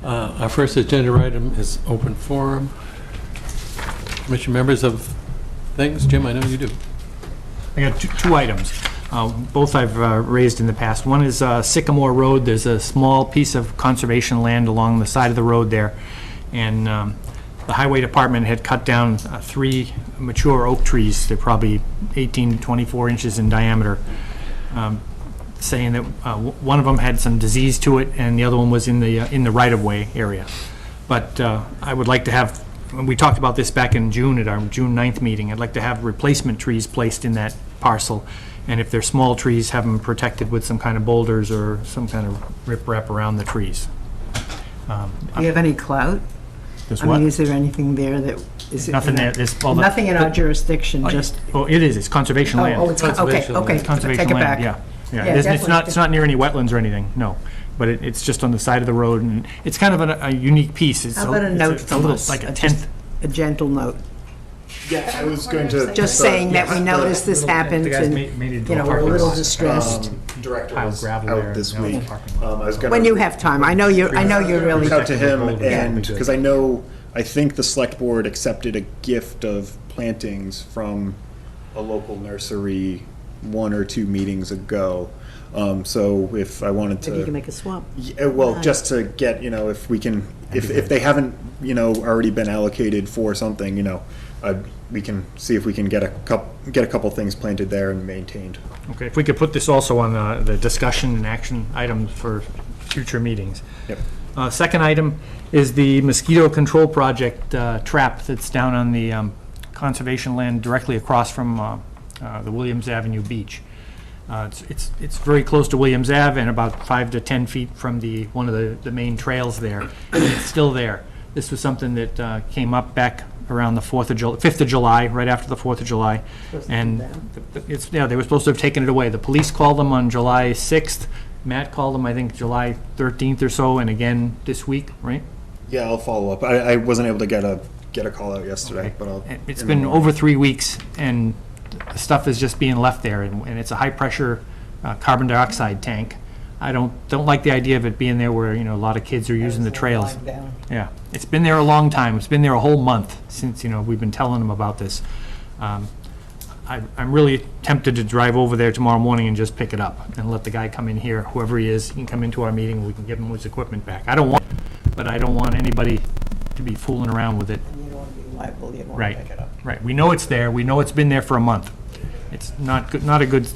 Our first agenda item is open forum. Commission members of things. Jim, I know you do. I got two items. Both I've raised in the past. One is Sycamore Road. There's a small piece of conservation land along the side of the road there, and the highway department had cut down 3 mature oak trees. They're probably 18 to 24 inches in diameter, saying that one of them had some disease to it, and the other one was in the right-of-way area. But I would like to have, we talked about this back in June at our June 9th meeting, I'd like to have replacement trees placed in that parcel, and if they're small trees, have them protected with some kind of boulders or some kind of riprap around the trees. Do you have any clout? I mean, is there anything there that is nothing there? Nothing in our jurisdiction. Just oh, it is. It's conservation land. Oh, it's conservation okay. It's conservation take it land. back. Yeah. It's not near any wetlands or anything. No, but it's just on the side of the road, and it's kind of a unique piece. It's How about a note it's a little like a tenth. A gentle note. Yeah, I was going to just saying that we noticed this happened, and we're a little distressed. Director gravel out this week. I was going when you have time, I know you're really. Out to him, and because I think the select board accepted a gift of plantings from a local nursery 1 or 2 meetings ago. So if I wanted to, maybe you can make a swap. Yeah, well, just to get if we can, if they haven't already been allocated for something, we can see if we can get a couple things planted there and maintained. Okay, if we could put this also on the discussion and action items for future meetings. Yep. Second item is the mosquito control project trap that's down on the conservation land directly across from the Williams Avenue beach. It's very close to Williams Ave and about 5 to 10 feet from one of the main trails there, and it's still there. This was something that came up back around the 5th of July, right after the 4th of July, and they were supposed to have taken it away. The police called them on July 6th. Matt called them, I think, July 13th or so, and again this week, right? Yeah, I'll follow up. I wasn't able to get a call out yesterday, okay. But it's been over 3 weeks, and the stuff is just being left there, and it's a high pressure carbon dioxide tank. I don't like the idea of it being there where a lot of kids are using the trails. Yeah, it's been there a long time. It's been there a whole month since we've been telling them about this. I'm really tempted to drive over there tomorrow morning and just pick it up and let the guy come in here, whoever he is. He can come into our meeting. We can give him his equipment back. I don't want anybody to be fooling around with it. And you don't want to be liable. You don't right. want to pick it up. Right. We know it's there. We know it's been there for a month. It's not good. Not a good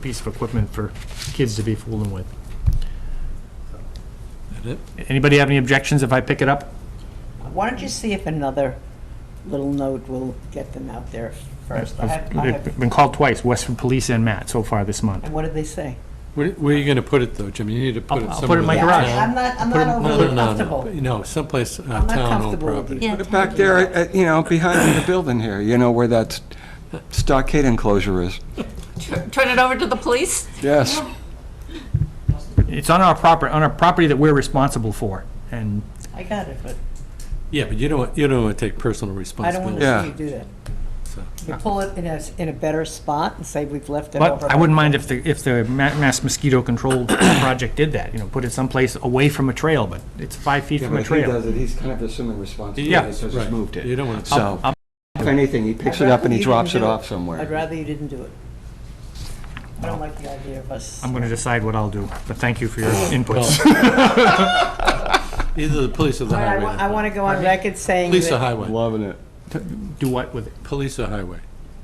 piece of equipment for kids to be fooling with. Anybody have any objections if I pick it up? Why don't you see if another little note will get them out there first? They've been called twice, Westford Police and Matt, so far this month. And what did they say? Where are you going to put it, though, Jim? You need to put it somewhere. I'll put it in my garage. I'm not overly comfortable. No, someplace I'm not town-owned comfortable with property. you. Put it back there, behind the building here, where that stockade enclosure is. Turn it over to the police? Yes. It's on our property that we're responsible for, and I got it, but Yeah, but you don't want to take personal I responsibility. don't want to see you do that. So. You pull it in a better spot and say we've left it but over. I wouldn't mind if the mass mosquito control project did that. Put it someplace away from a trail, but it's 5 feet from a trail. He does it. He's kind of assuming responsibility Yeah. because Right. he's moved it. You don't want to. So, if anything, he picks it up and he drops it off somewhere. I'd rather you didn't do it. I don't like the idea of us. I'm going to decide what I'll do, but thank you for your inputs. Either the police or the highway. I want to go on record saying Police or that highway. Loving it. Do what with it? Police or highway.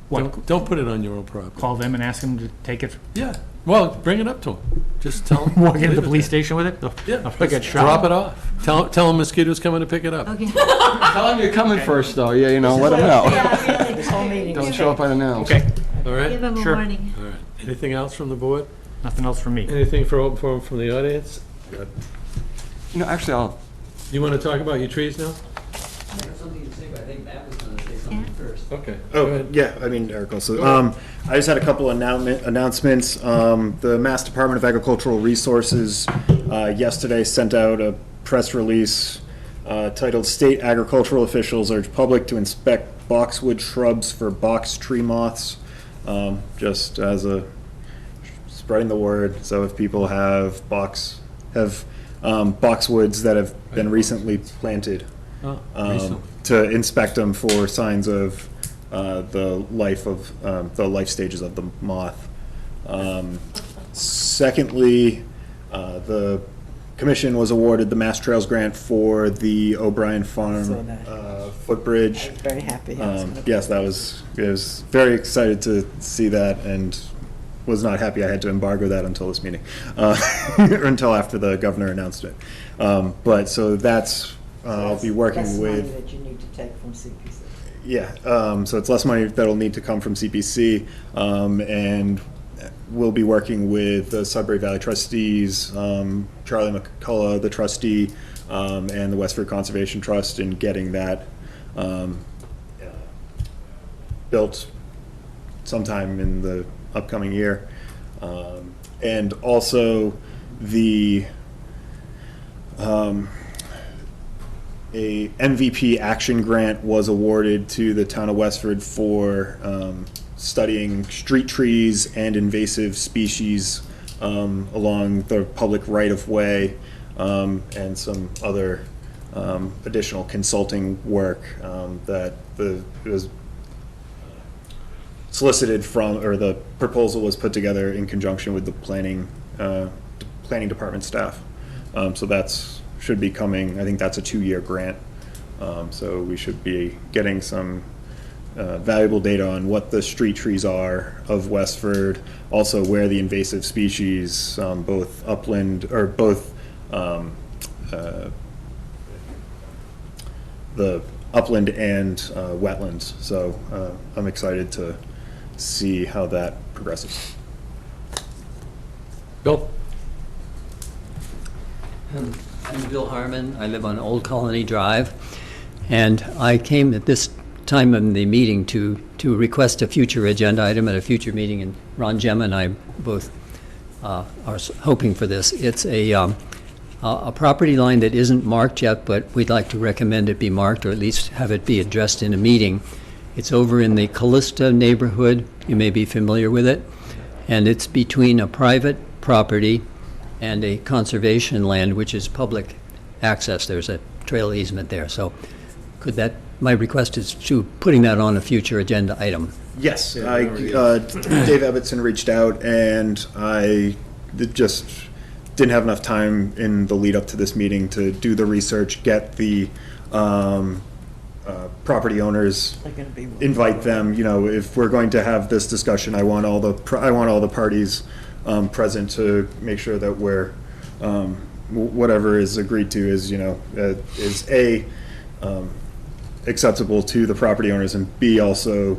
What? Don't put it on your own property. Call them and ask them to take it? Yeah. Well, bring it up to them. Just tell them. Walk into the police station with it? Yeah. They'll get shot. Drop it off. Tell them mosquitoes coming to pick it up. Okay. Tell him you're coming first, though. Yeah, let him know. this whole meeting. Don't show up unannounced. Okay. All right. Give them a Sure. warning. All right. Anything else from the board? Nothing else from me. Anything for open forum from the audience? Good. Actually, You want to talk about your trees now? I have something to say, but I think Matt was going to say something first. Okay. Oh, yeah, Eric also. I just had a couple announcements. The Mass Department of Agricultural Resources yesterday sent out a press release titled "State Agricultural Officials Urge Public to Inspect Boxwood Shrubs for Box Tree Moths," just as a spreading the word. So if people have boxwoods that have been recently planted, Oh, recently. to inspect them for signs of the life stages of the moth. Secondly, the commission was awarded the Mass Trails grant for the O'Brien Saw Farm that. footbridge. I was very happy. I was gonna- Yes, I was very excited to see that, and was not happy I had to embargo that until this meeting, or until after the governor announced it. But, so that's, I'll be working That's with. money that you need to take from CPC. Yeah, so it's less money that'll need to come from CPC, and we'll be working with the Sudbury Valley trustees, Charlie McCullough, the trustee, and the Westford Conservation Trust in getting that built sometime in the upcoming year. And also the a MVP action grant was awarded to the town of Westford for studying street trees and invasive species along the public right-of-way, and some other additional consulting work that it was solicited from, or the proposal was put together in conjunction with the planning department staff. So that's, should be coming, I think that's a 2-year grant. So we should be getting some valuable data on what the street trees are of Westford, also where the invasive species, both upland, or both the upland and wetlands. So I'm excited to see how that progresses. Bill? I'm Bill Harmon. I live on Old Colony Drive, and I came at this time in the meeting to request a future agenda item at a future meeting, and Ron Gemma and I both are hoping for this. It's a property line that isn't marked yet, but we'd like to recommend it be marked, or at least have it be addressed in a meeting. It's over in the Callista neighborhood. You may be familiar with it. And it's between a private property and a conservation land, which is public access. There's a trail easement there. So could that, my request is to putting that on a future agenda item. Yes, Dave Ebbetson reached out, and I just didn't have enough time in the lead up to this meeting to do the research, get the property owners, They're gonna be. invite them. You know, if we're going to have this discussion, I want all the parties present to make sure that we're whatever is agreed to is, you know, is A, acceptable to the property owners, and B, also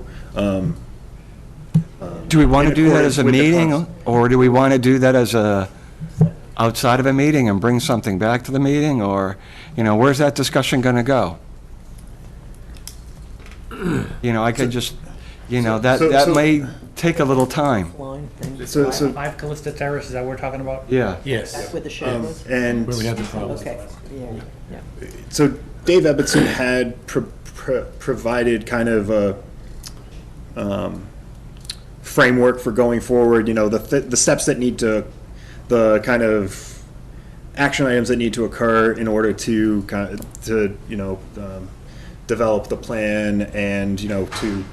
Do we want to in do that as a accordance with the meeting, cons- or do we want to do that as a, outside of a meeting and bring something back to the meeting, or, you know, where's that discussion going to go? You know, I could just, you know, that so- may take a little time. Line thing. So, 5 Callista Terrace, is that what we're talking about? Yeah. Yes. That's where the shed was? and Where we had the problem. Okay, yeah, yeah. so Dave Ebbetson had provided kind of a framework for going forward, you know, the steps that need to, the kind of action items that need to occur in order to you know, develop the plan, and, you know, to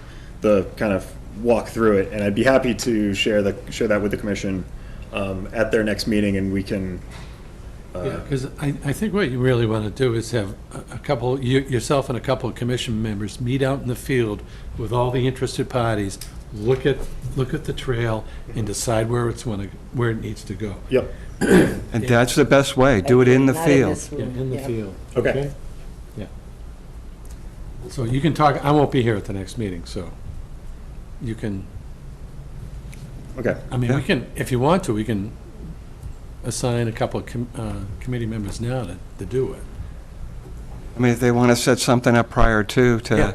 the kind of walk through it. And I'd be happy to share that with the commission at their next meeting, and we can. Yeah, because I think what you really want to do is have a couple, yourself and a couple of commission members meet out in the field with all the interested parties, look at the trail, and decide where it needs to go. Yep. And that's the best way, do it in the Not field. this Yeah, room, in the yeah. field. Okay. Yeah. So you can talk, I won't be here at the next meeting, so you can, Okay. I mean, we can, if you want to, we can assign a couple of committee members now to do it. I mean, if they want to set something up prior Yeah. to,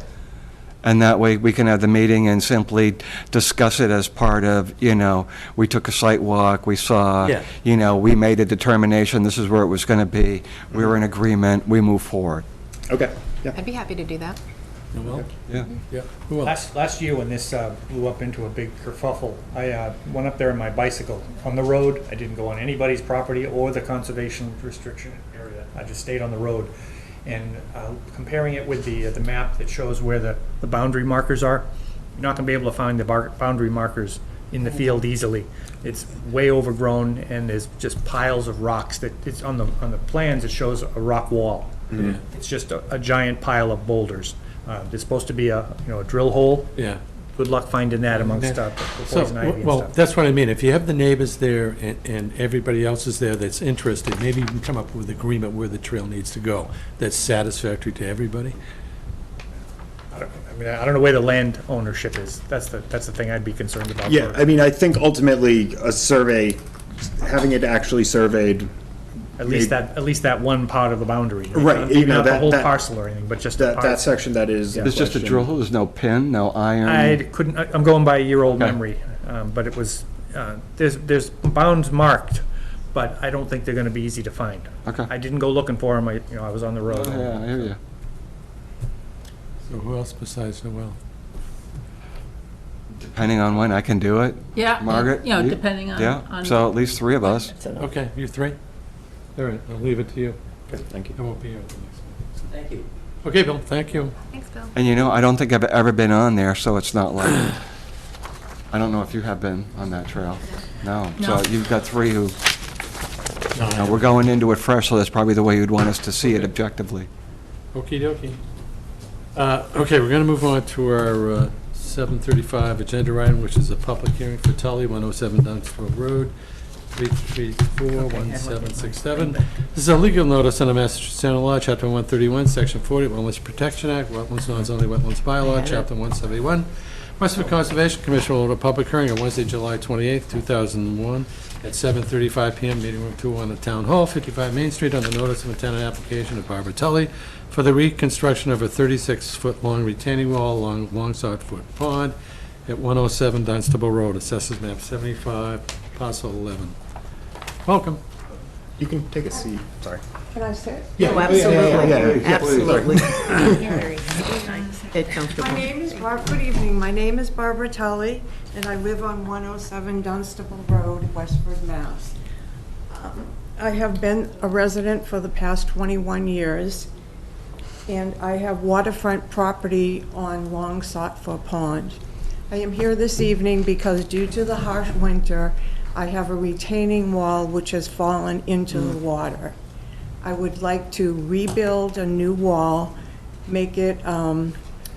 and that way we can have the meeting and simply discuss it as part of, you know, we took a site walk, we saw, Yeah. you know, we made a determination, this is where it was going to be, we were in agreement, we move forward. Okay. Yeah. I'd be happy to do that. Well, Yeah. yeah. Who else? Last year, when this blew up into a big kerfuffle, I went up there on my bicycle on the road. I didn't go on anybody's property or the conservation restriction area. I just stayed on the road. And comparing it with the map that shows where the boundary markers are, you're not going to be able to find the boundary markers in the field easily. It's way overgrown, and there's just piles of rocks. That it's on the plans. It shows a rock wall. It's just a giant pile of boulders. There's supposed to be a drill hole. Yeah. Good luck finding that amongst the So, poison ivy and well, stuff. that's what I mean. If you have the neighbors there and everybody else is there that's interested, maybe you can come up with agreement where the trail needs to go that's satisfactory to everybody. I don't know where the land ownership is. That's the thing I'd be concerned about. Yeah, I mean, I think ultimately a survey, having it actually surveyed, At least that one part of the boundary. Right, Maybe not the that- whole that- parcel or anything, but just a that part. section that is. in There's just a question. drill hole, there's no pin, no iron? I'm going by a year-old Okay. memory, but it was, there's bounds marked, but I don't think they're gonna be easy to find. Okay. I didn't go looking for them, I was on the road. Yeah, I hear you. So who else besides Noel? Depending on when I can do it. Yeah. Margaret? You know, you? depending on. Yeah, on- so at least three of us. That's enough. Okay, you three? All right, I'll leave it to you. Okay, thank you. I won't be here at the next meeting. Thank you. Okay, Bill, thank you. Thanks, Bill. And I don't think I've ever been on there, so it's not like, I don't know if you have been on that trail. No. No. So you've got three who, we're going into it fresh, so that's probably the way you'd want us to see it objectively. Okey dokey. Okay, we're going to move on to our 7:35 agenda item, which is a public hearing for Tully, 107 Dunstable Road, 334-1767. This is a legal notice under Massachusetts General Law, Chapter 131, Section 40, Wetlands Protection Act, Wetlands Non-Zoning Wetlands Bylaw, Chapter 171. Westford Conservation Commission will hold a public hearing on Wednesday, July 28th, 2001, at 7:35 PM, meeting room 201 at Town Hall, 55 Main Street, on the notice of intent and application of Barbara Tully for the reconstruction of a 36-foot-long retaining wall along Longsot Foot Pond at 107 Dunstable Road, Assessors Map 75, Parcel 11. Welcome. You can take a seat, sorry. Can I sit? Yeah, Oh, absolutely, yeah. absolutely. Get My comfortable. name is good evening. My name is Barbara Tully, and I live on 107 Dunstable Road, Westford, Mass. I have been a resident for the past 21 years, and I have waterfront property on Long Sought for Pond. I am here this evening because due to the harsh winter, I have a retaining wall which has fallen into the water. I would like to rebuild a new wall, make it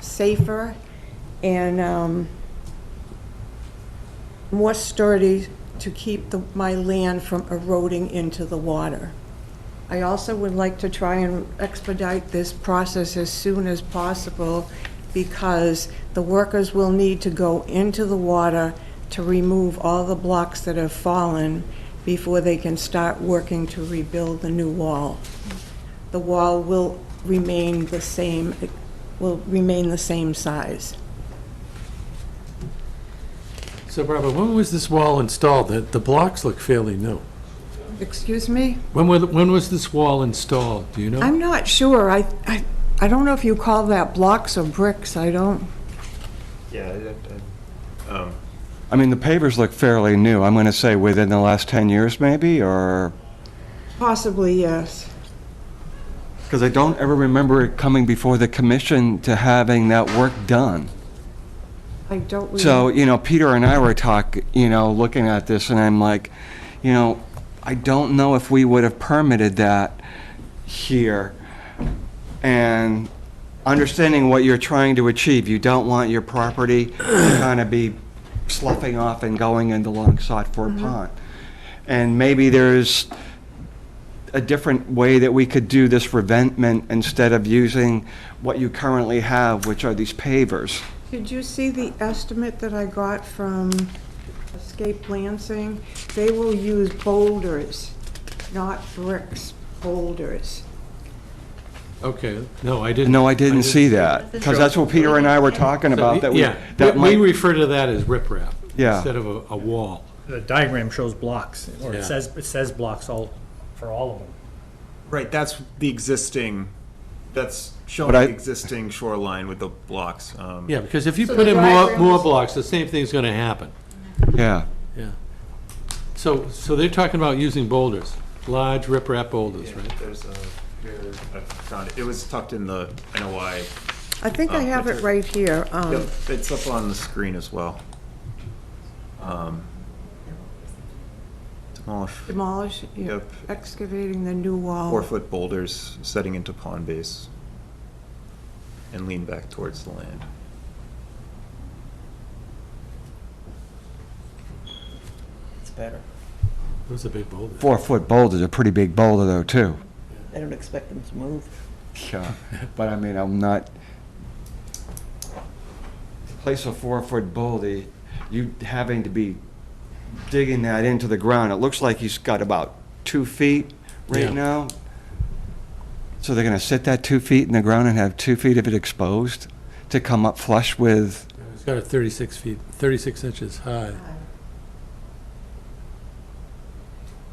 safer and more sturdy to keep my land from eroding into the water. I also would like to try and expedite this process as soon as possible because the workers will need to go into the water to remove all the blocks that have fallen before they can start working to rebuild the new wall. The wall will remain the same size. So Barbara, when was this wall installed? The blocks look fairly new. Excuse me? When was this wall installed? Do you know? I'm not sure. I don't know if you call that blocks or bricks. I don't. Yeah, I mean, the pavers look fairly new. I'm going to say within the last 10 years maybe, or, Possibly, yes. because I don't ever remember it coming before the commission to having that work done. I don't really. So, Peter and I were looking at this, and I'm like, I don't know if we would have permitted that here. And understanding what you're trying to achieve, you don't want your property to kind of be sloughing off and going into Long Sought Fort Pond. And maybe there's a different way that we could do this revetment instead of using what you currently have, which are these pavers. Did you see the estimate that I got from Escape Lansing? They will use boulders, not bricks, boulders. Okay, no, I didn't. No, I didn't see that, because that's what Peter and I were talking about, that we, Yeah, that we might, refer to that as riprap. Yeah. Instead of a wall. The diagram shows blocks, or Yeah. it says blocks for all of them. Right, that's the existing That's showing But I- the existing shoreline with the blocks. Yeah, because if you So put the in diagram more is- blocks, the same thing's gonna happen. Yeah. Yeah. So they're talking about using boulders, large riprap boulders, right? There's here, I found it. It was tucked in the NOI. I think I have it Richard. right here. Yep, it's up on the screen as well. Demolish Yep. Excavating the new wall. 4-foot boulders setting into pond base and lean back towards the land. It's better. Those are big boulders. 4-foot boulder's a pretty big boulder though, too. I don't expect them to move. Yeah, but I mean, I'm not, place a 4-foot boulder, you having to be digging that into the ground. It looks like he's got about 2 feet Yeah. right now. So they're gonna sit that 2 feet in the ground and have 2 feet of it exposed to come up flush with, It's got a 36 inches high.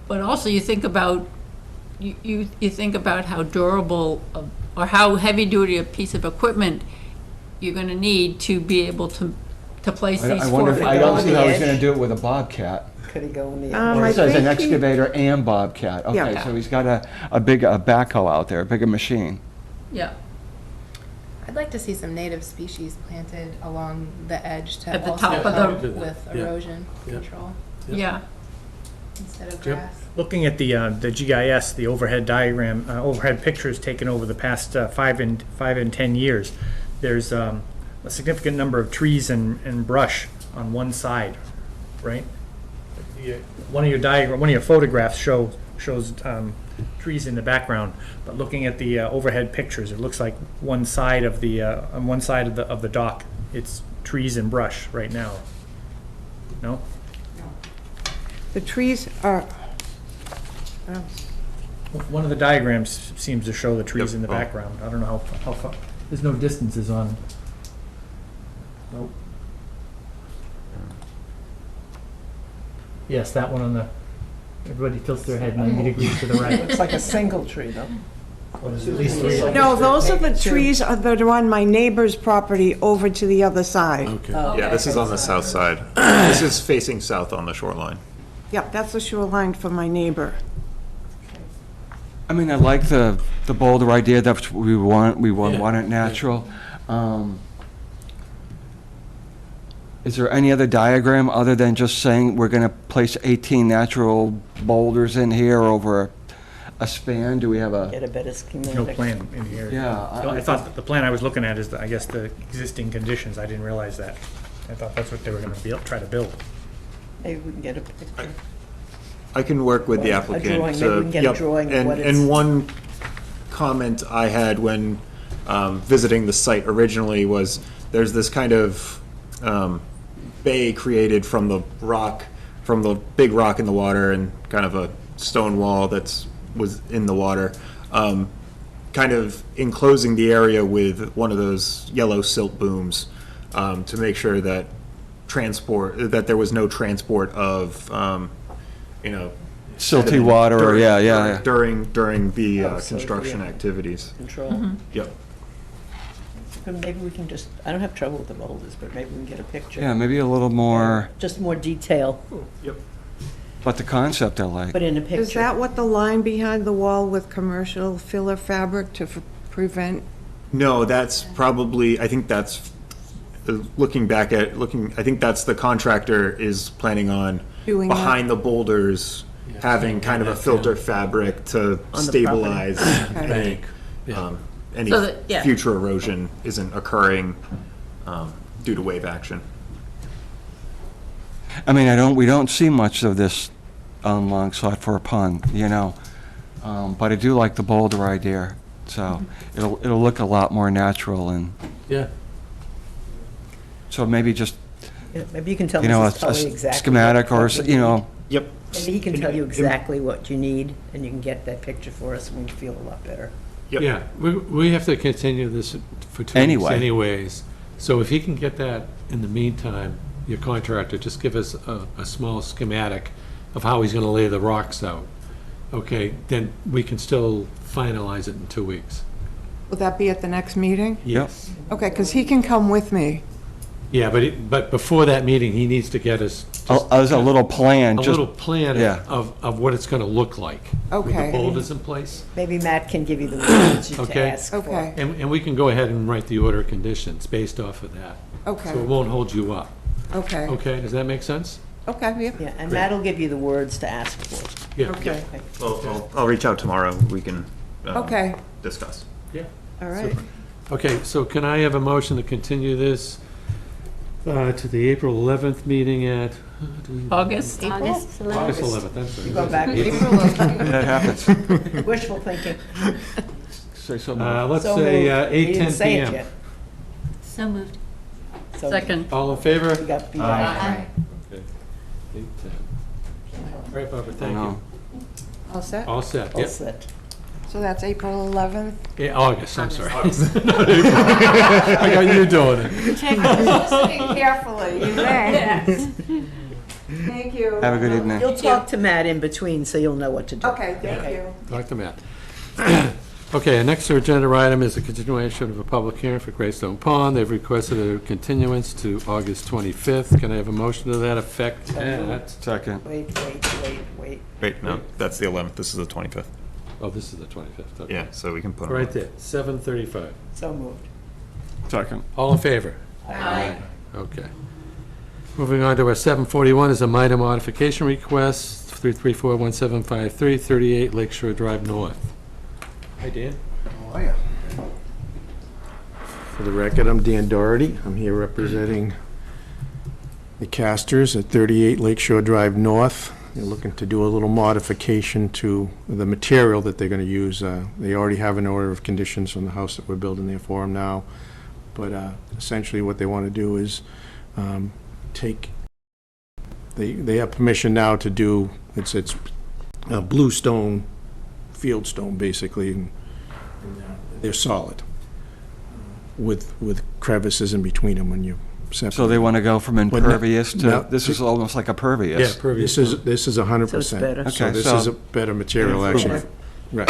But also you think about, you think about how durable or how heavy-duty a piece of equipment you're going to need to be able to place these I wonder, 4-foot I don't see how he's edge. gonna do it with a bobcat. Could he go in the? Um, Or I it says an think he- excavator and bobcat. Okay, Yeah. so he's got a big backhoe out there, a bigger machine. Yeah, I'd like to see some native species planted along the edge to At the also top of help the- with Yeah. erosion Yeah. control yeah. instead of Yep. grass. Looking at the GIS, the overhead diagram, overhead pictures taken over the past 5 and 10 years, there's a significant number of trees and brush on one side, right? One of your photographs shows trees in the background, but looking at the overhead pictures, it looks like one side of the on one side of the dock, it's trees and brush right now. No? The trees are, One of the diagrams seems to show the trees Yep. in the Oh. background. I don't know how far, there's no distances on. Nope. Yes, that one on the, everybody tilts their head 90 degrees to the right. It's like a single tree, though. What is it, at least 3? no, those are the trees that are on my neighbor's property over to the other side. Okay. Yeah, this is on the south side. This is facing south on the shoreline. Yep, that's the shoreline for my neighbor. I mean, I like the boulder idea, that's what we want, want it natural. Is there any other diagram other than just saying we're gonna place 18 natural boulders in here over a span? Do we have Get a, a better schematic. No plan in here. Yeah, I thought that the plan I was looking at is, I guess, the existing conditions. I didn't realize that. I thought that's what they were gonna try to build. Maybe we can get a picture. I can work with the A applicant. drawing, maybe to- we can get a yep, drawing of and- what it's- And one comment I had when visiting the site originally was, there's this kind of bay created from the rock, from the big rock in the water and kind of a stone wall was in the water, kind of enclosing the area with one of those yellow silt booms to make sure that there was no transport of, silty sediment water, or, during- yeah. During the Oh, so, construction yeah. activities. Control. Yep. But maybe we can just, I don't have trouble with the boulders, but maybe we can get a picture. Yeah, maybe a little more, Just more detail, but the concept I like. but in a picture. Is that what the line behind the wall with commercial filler fabric to prevent? No, that's probably, I think that's, I think that's the contractor is planning on Doing that? behind the boulders, having kind of a filter fabric to On the stabilize Okay. any, Yeah. any So that- yeah. future erosion isn't occurring due to wave action. I mean, we don't see much of this on Long Sought for a Pond, but I do like the boulder idea, so it'll look a lot more natural, and Yeah, so maybe just, Yeah, maybe you can tell a Mrs. Tully exactly. schematic or, what we need. Yep. Maybe he can tell you exactly what you need, and you can get that picture for us, and we feel a lot better. Yep. yeah. We have to continue this for 2 weeks Anyway. anyways. So if he can get that in the meantime, your contractor, just give us a small schematic of how he's gonna lay the rocks out. Okay, then we can still finalize it in 2 weeks. Will that be at the next meeting? Yep. Okay, because he can come with me. Yeah, but before that meeting, he needs to get us As a little plan, a just, little plan yeah. of what it's going to look like. With Okay. the boulders in place. Maybe Matt can give you the words to Okay. ask for. Okay, And we can go ahead and write the order of conditions based off of that. So it okay, won't hold you up. okay, Okay, does that make sense? okay, yeah, Yeah, and Matt will give you the words to ask for. Yeah. okay, Well, I'll reach out tomorrow. We can okay, discuss. Yeah. all right. Okay, so can I have a motion to continue this to the April 11th meeting at? August? August 11th, I'm sorry. You go back, that happens. wishful thinking. Say so Let's So say moved. You didn't 8:10 say it PM. yet. So moved. So Second. All in favor? You got beat Aye. Okay. 8:10. All right, Barbara, thank you. All set? All set, all yep. set. So that's April 11th? Yeah, August, I'm sorry. Not April. I got you doing it. Listening carefully, you may. Thank you. Have a good evening. You'll talk to Matt in between, so you'll know what to do. Okay, thank you. Talk to Matt. Okay, our next agenda item is a continuation of a public hearing for Greystone Pond. They've requested a continuance to August 25th. Can I have a motion to that effect? Second. Wait. Wait, no, that's the 11th. This is the 25th. Oh, this is the 25th. Okay. Yeah, so we can put it Right there, 7:35. So moved. Second. All in favor? Aye. Okay. Moving on to our 741 is a minor modification request, 3341753, 38 Lakeshore Drive North. Hi, Dan. For the record, I'm Dan Doherty. I'm here representing the Casters at 38 Lakeshore Drive North. They're looking to do a little modification to the material that they're going to use. They already have an order of conditions from the house that we're building there for them now. But essentially what they want to do is they have permission now to do, it's bluestone, fieldstone basically, and they're solid with crevices in between them when you separate. So they want to go from no- impervious no. to, this is almost like a pervious. Yeah, pervious. This is 100%. So it's better. So Okay, this so- is a better material, actually. Right.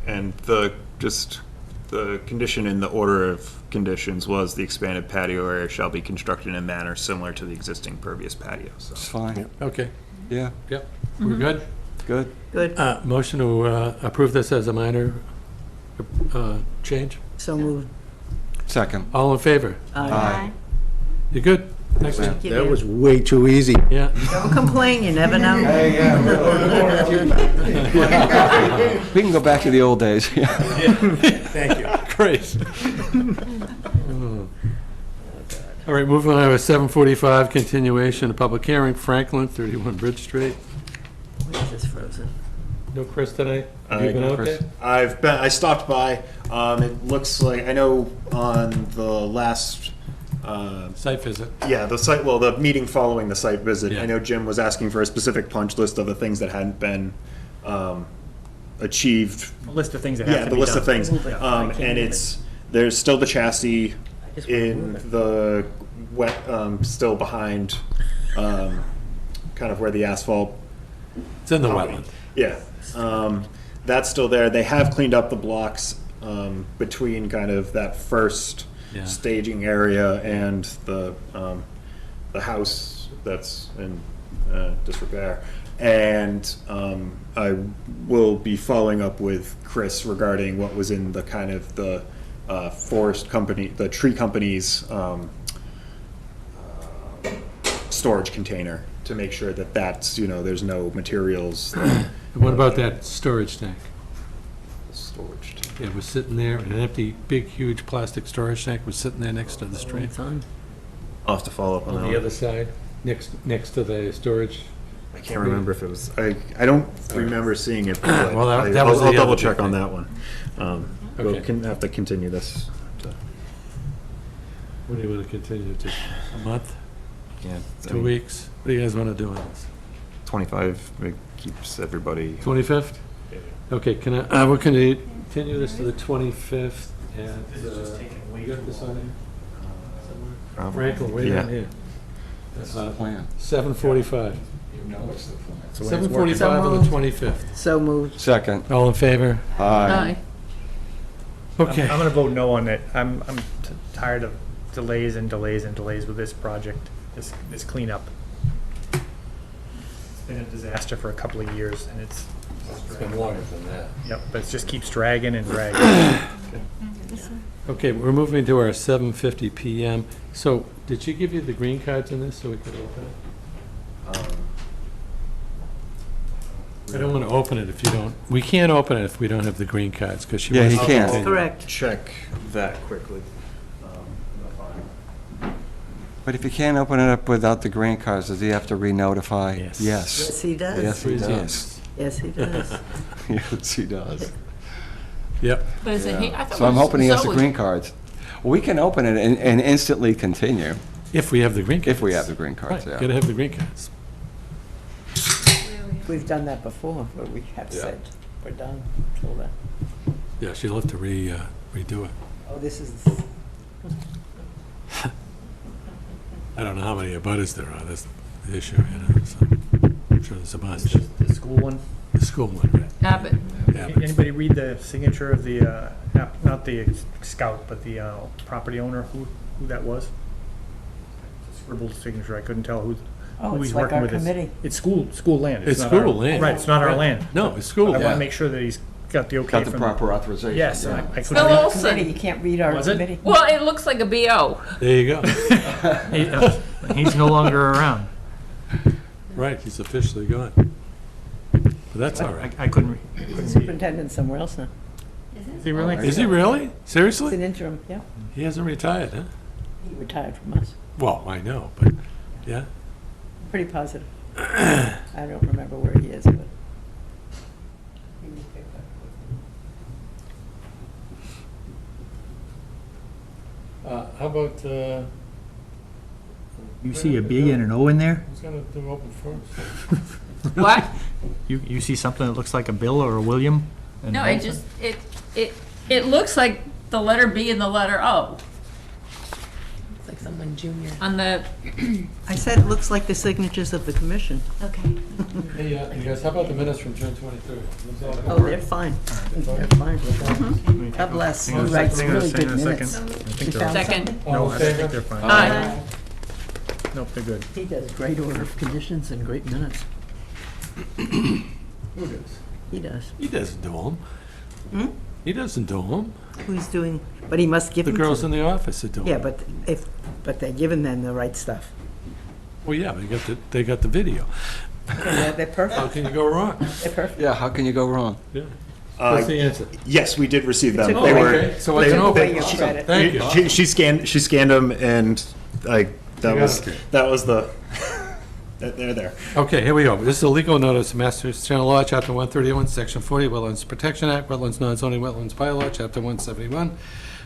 And the condition in the order of conditions was the expanded patio area shall be constructed in a manner similar to the existing pervious patio, so. It's fine. Okay, Yeah, yep. We're good? good. Good. Motion to approve this as a minor change? So moved. Second. All in favor? Aye. You good? Next one. That was way too easy. Yeah. Don't complain, you never know. We can go back to the old days. Thank you. Great. All right, moving on to 7:45, continuation of public hearing, Franklin, 31 Bridge Street. Why is this frozen? No Chris today? Have you been out there? I stopped by. It looks like, I know on the last, Site visit. yeah, the meeting following the site visit, Yeah. I know Jim was asking for a specific punch list of the things that hadn't been achieved. A list of things that have Yeah, to the be list of done. things. Move it. I can't And move it's, there's still the chassis just wanna move in it. the wet, still behind, kind of where the asphalt. It's in the wetland. Yeah, that's still there. They have cleaned up the blocks between kind of that first Yeah. staging area and the house that's in disrepair. And I will be following up with Chris regarding what was in the kind of the forest company, the tree company's storage container to make sure that that's, there's no materials. What about that storage tank? Storage. It was sitting there, an empty, big, huge plastic storage tank was sitting there next to the stream. It's on. I'll have to follow up on On that. the other side, next to the storage. I can't remember if it was, I don't remember seeing it. But Well, that was I'll the double other check big on thing. that one. Okay. We'll have to continue this. What do you want to continue to? A month? Yeah, 2 weeks? What do you guys want to do on this? 25, it keeps everybody. 25th? Okay, can I, we're going to continue this to the 25th at, you got this on here? Franklin, way down here. Plan. 7:45. So when it's 7:45 on the 25th. So moved. Second. All in favor? Aye. Okay. I'm gonna vote no on it. I'm tired of delays and delays and delays with this project, this cleanup. It's been a disaster for a couple of years, and it's, It's been longer than that. yep, but it just keeps dragging and dragging. Okay, we're moving to our 7:50 PM. So, did she give you the green cards in this so we could open it? I don't want to open it if you don't, we can't open it if we don't have the green cards, because she Yeah, wants he to can't. continue. Correct. Check that quickly. But if you can't open it up without the green cards, does he have to re-notify? Yes. Yes. Yes, he does. Yes, he does. Yes, he does. Yes, he does. Yep. But is it, I thought So I'm it was- hoping he has so the was- green cards. We can open it and instantly continue, If we have the green cards. if we have the green Right, cards, yeah. gotta have the green cards. We've done that before, where we have Yeah. said, we're done, till then. Yeah, she'll have to redo it. Oh, this is, I don't know how many abutters there are, that's the issue, so I'm sure there's a bunch. The school one. The school one, right? Abbott. Yeah, but- Anybody read the signature of the, not the scout, but the property owner, who that was? Scribbled signature, I couldn't tell who oh, he's it's like working our with. committee. It's school land. It's not our- school land. Right, it's not our land. No, it's school. I want Yeah. to make sure that he's got the okay Got the from. proper authorization. Yes, and yeah. I couldn't Bill read. Committee, you Olson. can't read our Was it? committee. Well, it looks like a BO. There you go. He's no longer around. Right, he's officially gone. But that's all right. I couldn't read. Superintendent somewhere else now. Is he really? Is he really? It's Seriously? an interim, yeah. He hasn't retired, huh? He retired from us. Well, I know, but, yeah. Pretty positive. I don't remember where he is, but. he was picked up. How about, You see a B and an O in there? who's gonna do open first? What? You see something that looks like a Bill or a William? and No, an it O? just, it looks like the letter B and the letter O It's like someone junior. on the, I said it looks like the signatures of the commission. Okay. Hey, you guys, how about the minutes from June 23rd? Oh, they're fine. They're fine with that. God bless. He Hang on a writes second, really hang on good a minutes. second. I You think they're, found Second. something? no, All I in think favor? they're fine. Aye. Nope, they're good. He does great order of conditions and great minutes. Who does? He does. He doesn't do them. Hmm? He doesn't do them. Who's doing, but he must give The them to girls in the office are doing Yeah, them. but they're giving them the right stuff. Well, yeah, they got the video. Okay, they're How perfect. can you go wrong? They're perfect. Yeah, how can you go wrong? Yeah. What's the answer? Yes, we did receive them. took Oh, They were. okay, so it's they- an Took away open. your credit. Thank you. She scanned them, and that got was it. that was the. They're there. Okay, here we go. This is a legal notice, Massachusetts General Law, Chapter 131, Section 40, Wetlands Protection Act, Wetlands Non-Zoning Wetlands Bylaw, Chapter 171.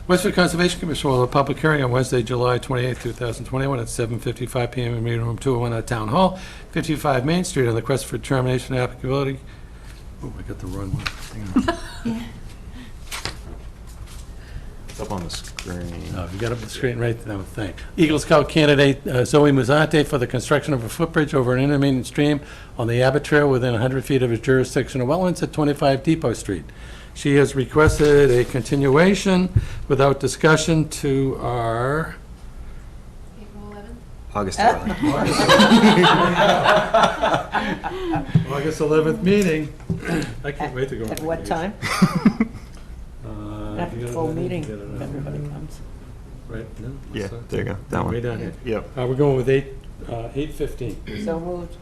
Westford Conservation Commission will hold a public hearing on Wednesday, July 28, 2021, at 7:55 PM in Meeting Room 201 at Town Hall, 55 Main Street, on the request for termination of applicability. Oh, I got the wrong one. Hang on. It's up on the screen. Oh, you got it straight right now, thank. Eagle Scout candidate Zoe Muzante for the construction of a footbridge over an intermediate stream on the Abbott Trail within 100 feet of his jurisdiction of wetlands at 25 Depot Street. She has requested a continuation without discussion to our, April 11th? August 11th. August 11th meeting. I can't wait to go. At what time? At the full meeting, if everybody comes. Right, no? Yeah, there you go. That Way one. down here. Yep. We're going with 8:15. So moved.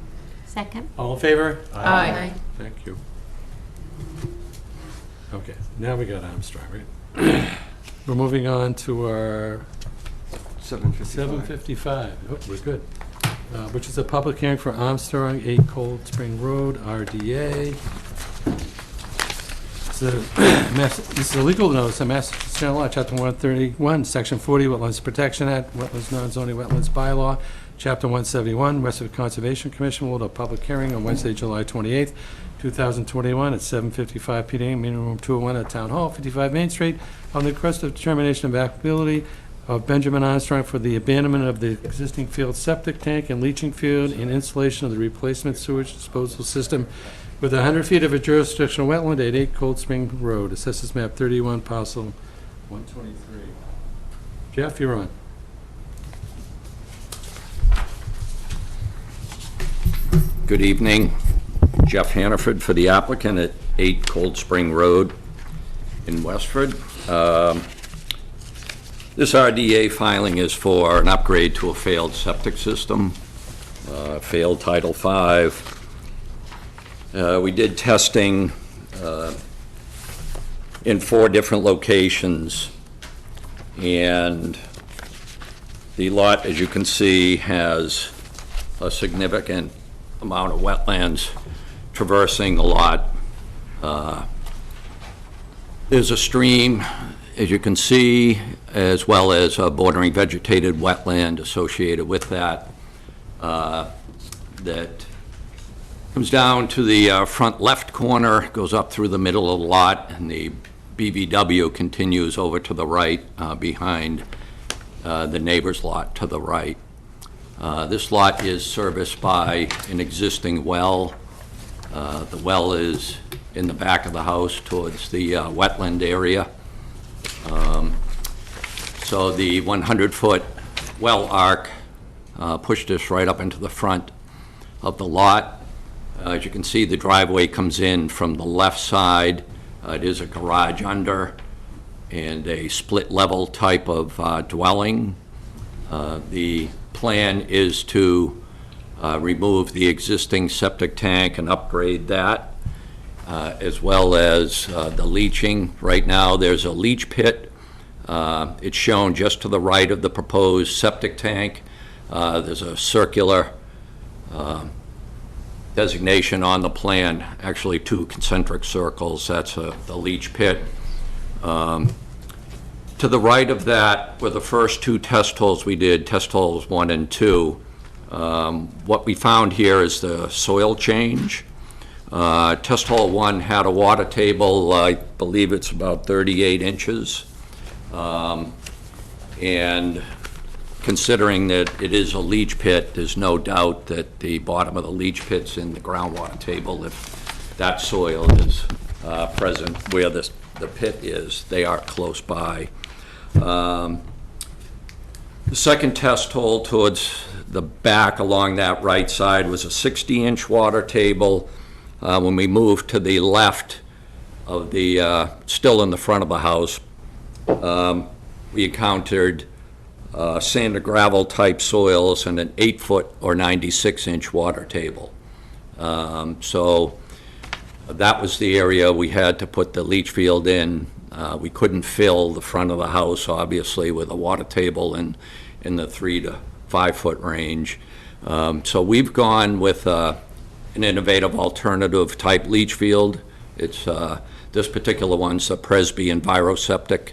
Second. All in favor? Aye. Thank you. Okay, now we got Armstrong, right? We're moving on to our 7:55. 7:55. Oh, we're good. Which is a public hearing for Armstrong, 8 Cold Spring Road, RDA. This is a legal notice of Massachusetts General Law, Chapter 131, Section 40, Wetlands Protection Act, Wetlands Non-Zoning Wetlands Bylaw, Chapter 171, Westford Conservation Commission will hold a public hearing on Wednesday, July 28th, 2021, at 7:55 p.m., Meeting Room 201 at Town Hall, 55 Main Street, on the request of determination of applicability of Benjamin Armstrong for the abandonment of the existing field septic tank and leaching field and installation of the replacement sewage disposal system with 100 feet of a jurisdictional wetland at 8 Cold Spring Road, Assessors Map 31, parcel 123. Jeff, you're on. Good evening. Jeff Hannaford for the applicant at 8 Cold Spring Road in Westford. This RDA filing is for an upgrade to a failed septic system, failed Title V. We did testing in 4 different locations, and the lot, as you can see, has a significant amount of wetlands traversing the lot. There's a stream, as you can see, as well as a bordering vegetated wetland associated with that, that comes down to the front left corner, goes up through the middle of the lot, and the BVW continues over to the right behind the neighbor's lot to the right. This lot is serviced by an existing well. The well is in the back of the house towards the wetland area. So the 100-foot well arc pushed us right up into the front of the lot. As you can see, the driveway comes in from the left side. It is a garage under and a split level type of dwelling. The plan is to remove the existing septic tank and upgrade that, as well as the leaching. Right now, there's a leach pit. It's shown just to the right of the proposed septic tank. There's a circular designation on the plan, actually 2 concentric circles. That's the leach pit. To the right of that were the first 2 test holes we did, test holes 1 and 2. What we found here is the soil change. Test hole 1 had a water table, I believe it's about 38 inches. And considering that it is a leach pit, there's no doubt that the bottom of the leach pit's in the groundwater table. If that soil is present where the pit is, they are close by. The second test hole towards the back along that right side was a 60-inch water table. When we moved to the left of the, still in the front of the house, we encountered sand and gravel type soils and an 8-foot or 96-inch water table. So that was the area we had to put the leach field in. We couldn't fill the front of the house, obviously, with a water table in the 3 to 5 foot range. So we've gone with an innovative alternative type leach field. It's this particular one's a Presby EnviroSeptic.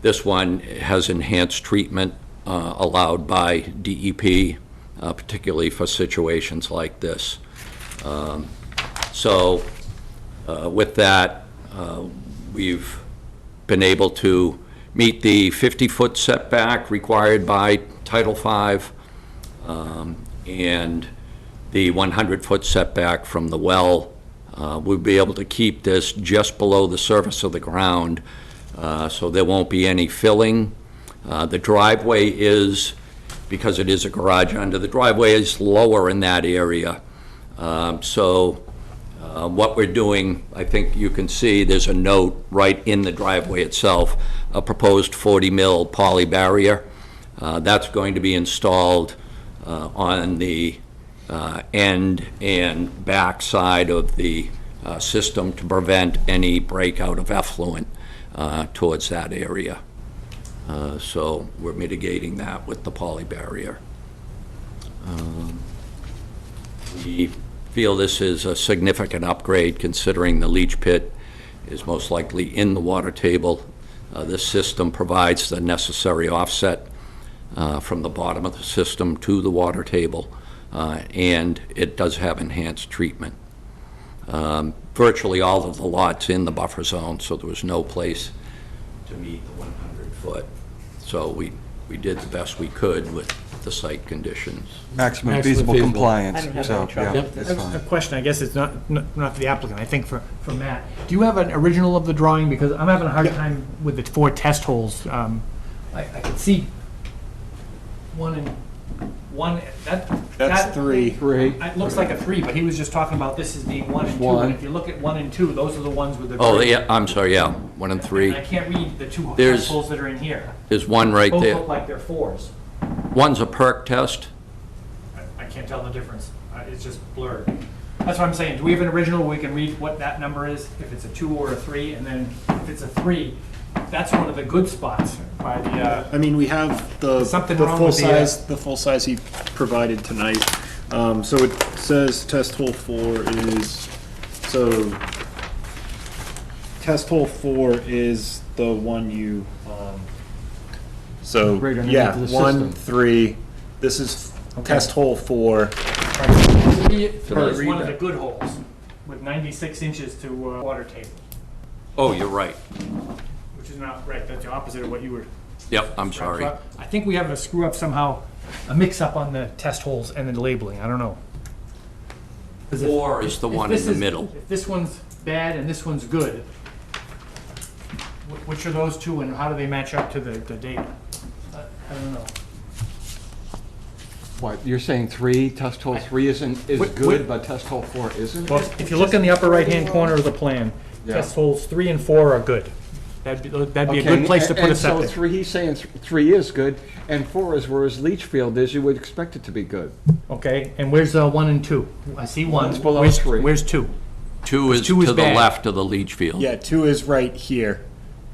This one has enhanced treatment allowed by DEP, particularly for situations like this. So with that, we've been able to meet the 50-foot setback required by Title V and the 100-foot setback from the well. We'll be able to keep this just below the surface of the ground, so there won't be any filling. The driveway is, because it is a garage under, the driveway is lower in that area. What we're doing, I think you can see, there's a note right in the driveway itself, a proposed 40 mil poly barrier. That's going to be installed on the end and back side of the system to prevent any breakout of effluent towards that area. So we're mitigating that with the poly barrier. We feel this is a significant upgrade considering the leach pit is most likely in the water table. This system provides the necessary offset from the bottom of the system to the water table, and it does have enhanced treatment. Virtually all of the lots in the buffer zone, so there was no place to meet the 100 foot. So we did the best we could with the site conditions. Maximum Maximum feasible feasible. compliance, I don't have so, any trouble yeah, with it's A fine. question, I guess it's not for the applicant, I think for Matt. Do you have an original of the drawing? Because I'm having a hard time with the 4 test holes. I can see that. That's 3. It looks like a 3, but he was just talking about this as being 1 and 2. One. And if you look at 1 and 2, those are the ones with the. Oh, gray. yeah, I'm sorry, yeah, 1 and 3. I can't read the 2 There's- test holes that are in here. There's one right Both there. look like they're 4s. One's a perk test. I can't tell the difference. It's just blurred. That's what I'm saying. Do we have an original where we can read what that number is, if it's a 2 or a 3? And then if it's a 3, that's one of the good spots by the, I mean, we have the Something the wrong full with the, size the full size he provided tonight. So it says test hole 4 is test hole 4 is the one you so Right underneath yeah, the 1, system. 3. This is test hole 4. to me, it's read one of the good holes with 96 inches to water table, Oh, you're right. which is not right. That's the opposite of what you were. Yep, I'm sorry. I think we have a screw up somehow, a mix up on the test holes and the labeling. I don't know. 'Cause if- 4 is the if one this in the is- middle. If this one's bad and this one's good, which are those two and how do they match up to the data? I don't know. What, you're saying 3, test hole 3 is Wait, good, but test hole 4 isn't? Well, if you look in the upper right-hand corner of the plan, Yeah. test holes 3 and 4 are good. That'd be a Okay, good place to put a and so septic. 3, he's saying 3 is good, and 4 is where his leach field is, you would expect it to be good. Okay, and where's 1 and 2? I see 1. One's below Where's 3. Where's 2? 2 is 2 is to the bad. left of the leach field. Yeah, 2 is right here.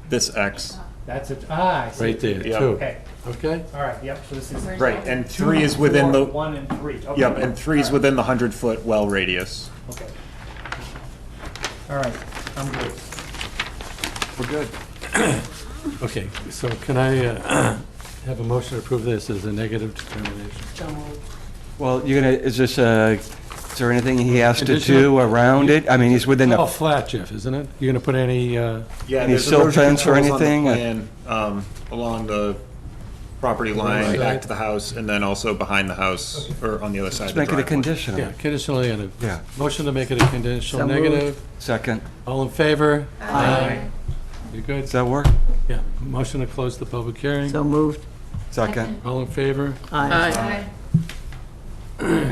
This X. That's it. I see. Right there, Yeah. 2. Okay, Okay? all right, yep, so this is. Right, and 3 is within the 1 and 3. Okay. Yep, and 3 is within the 100-foot well radius. Okay. All right, I'm good. We're good. Okay, so can I have a motion to approve this as a negative determination? Well, you're gonna, is there anything he has to Conditional- do around it? I mean, he's within All the, flat, Jeff, isn't it? You're gonna put any, Yeah, Any there's silt erosion fence or controls on the anything? plan, along the property line, Right. back to the house, and then also behind the house, or on the other side of let's the make it a driveway. conditional. yeah, conditionally and Yeah. a motion to make it a conditional negative. Second, All in favor? Aye. You good? does that work? Yeah, motion to close the public hearing. So moved. Second, All in favor? Aye.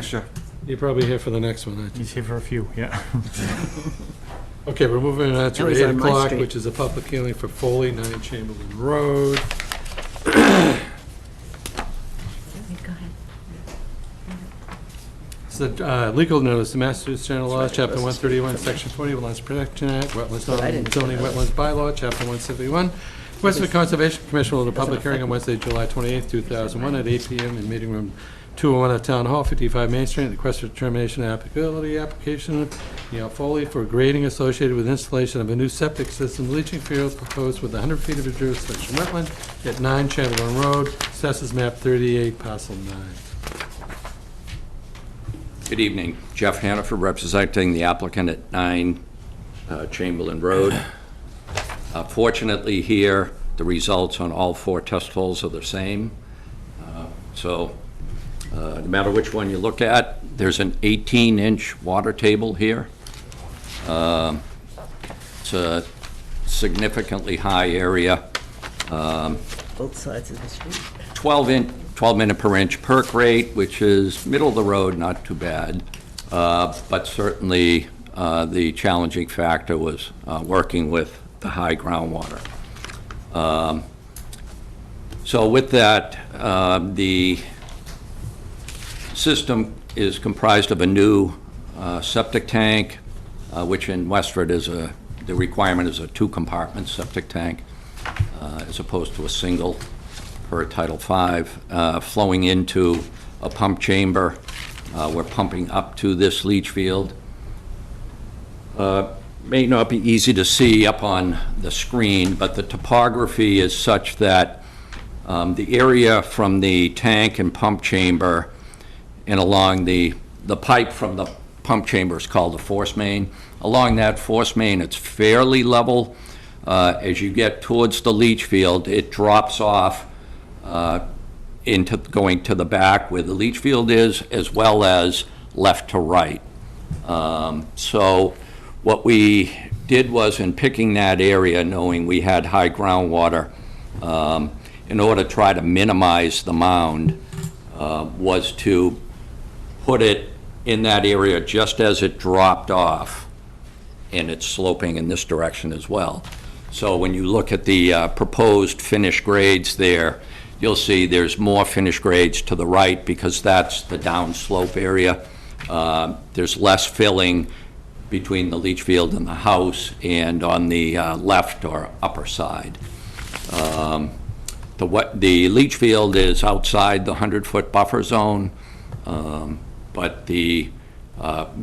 sure. You're probably here for the next one, aren't you? He's here for a few, yeah. Okay, we're moving on to That was 8 on my o'clock, street. which is a public hearing for Foley, 9 Chamberlain Road. It's the legal notice, the Massachusetts General Laws, Chapter 131, Section 20, Wetlands Protection Act, Wetlands Zoning Wetlands Bylaw, Chapter 171. Westford Conservation Commission will hold a public hearing on Wednesday, July 28, 2001, at 8 p.m. in Meeting Room 201 at Town Hall, 55 Main Street. Request for determination of applicability application, Foley, for grading associated with installation of a new septic system leaching field proposed with 100 feet of a jurisdiction wetland at 9 Chamberlain Road, Assessors Map 38, Parcel 9. Good evening. Jeff Hannaford, representing the applicant at 9 Chamberlain Road. Fortunately here, the results on all 4 test holes are the same. So no matter which one you look at, there's an 18-inch water table here. It's a significantly high area. Both sides of the street. 12 minute per inch perk rate, which is middle of the road, not too bad. But certainly, the challenging factor was working with the high groundwater. So with that, the system is comprised of a new septic tank, which in Westford is the requirement is a 2-compartment septic tank, as opposed to a single per Title V, flowing into a pump chamber. We're pumping up to this leach field. May not be easy to see up on the screen, but the topography is such that the area from the tank and pump chamber and along the pipe from the pump chamber is called the force main. Along that force main, it's fairly level. As you get towards the leach field, it drops off into, going to the back where the leach field is, as well as left to right. So what we did was, in picking that area, knowing we had high groundwater, in order to try to minimize the mound, was to put it in that area just as it dropped off, and it's sloping in this direction as well. So when you look at the proposed finish grades there, you'll see there's more finish grades to the right because that's the downslope area. There's less filling between the leach field and the house, and on the left or upper side. The leach field is outside the 100-foot buffer zone, but the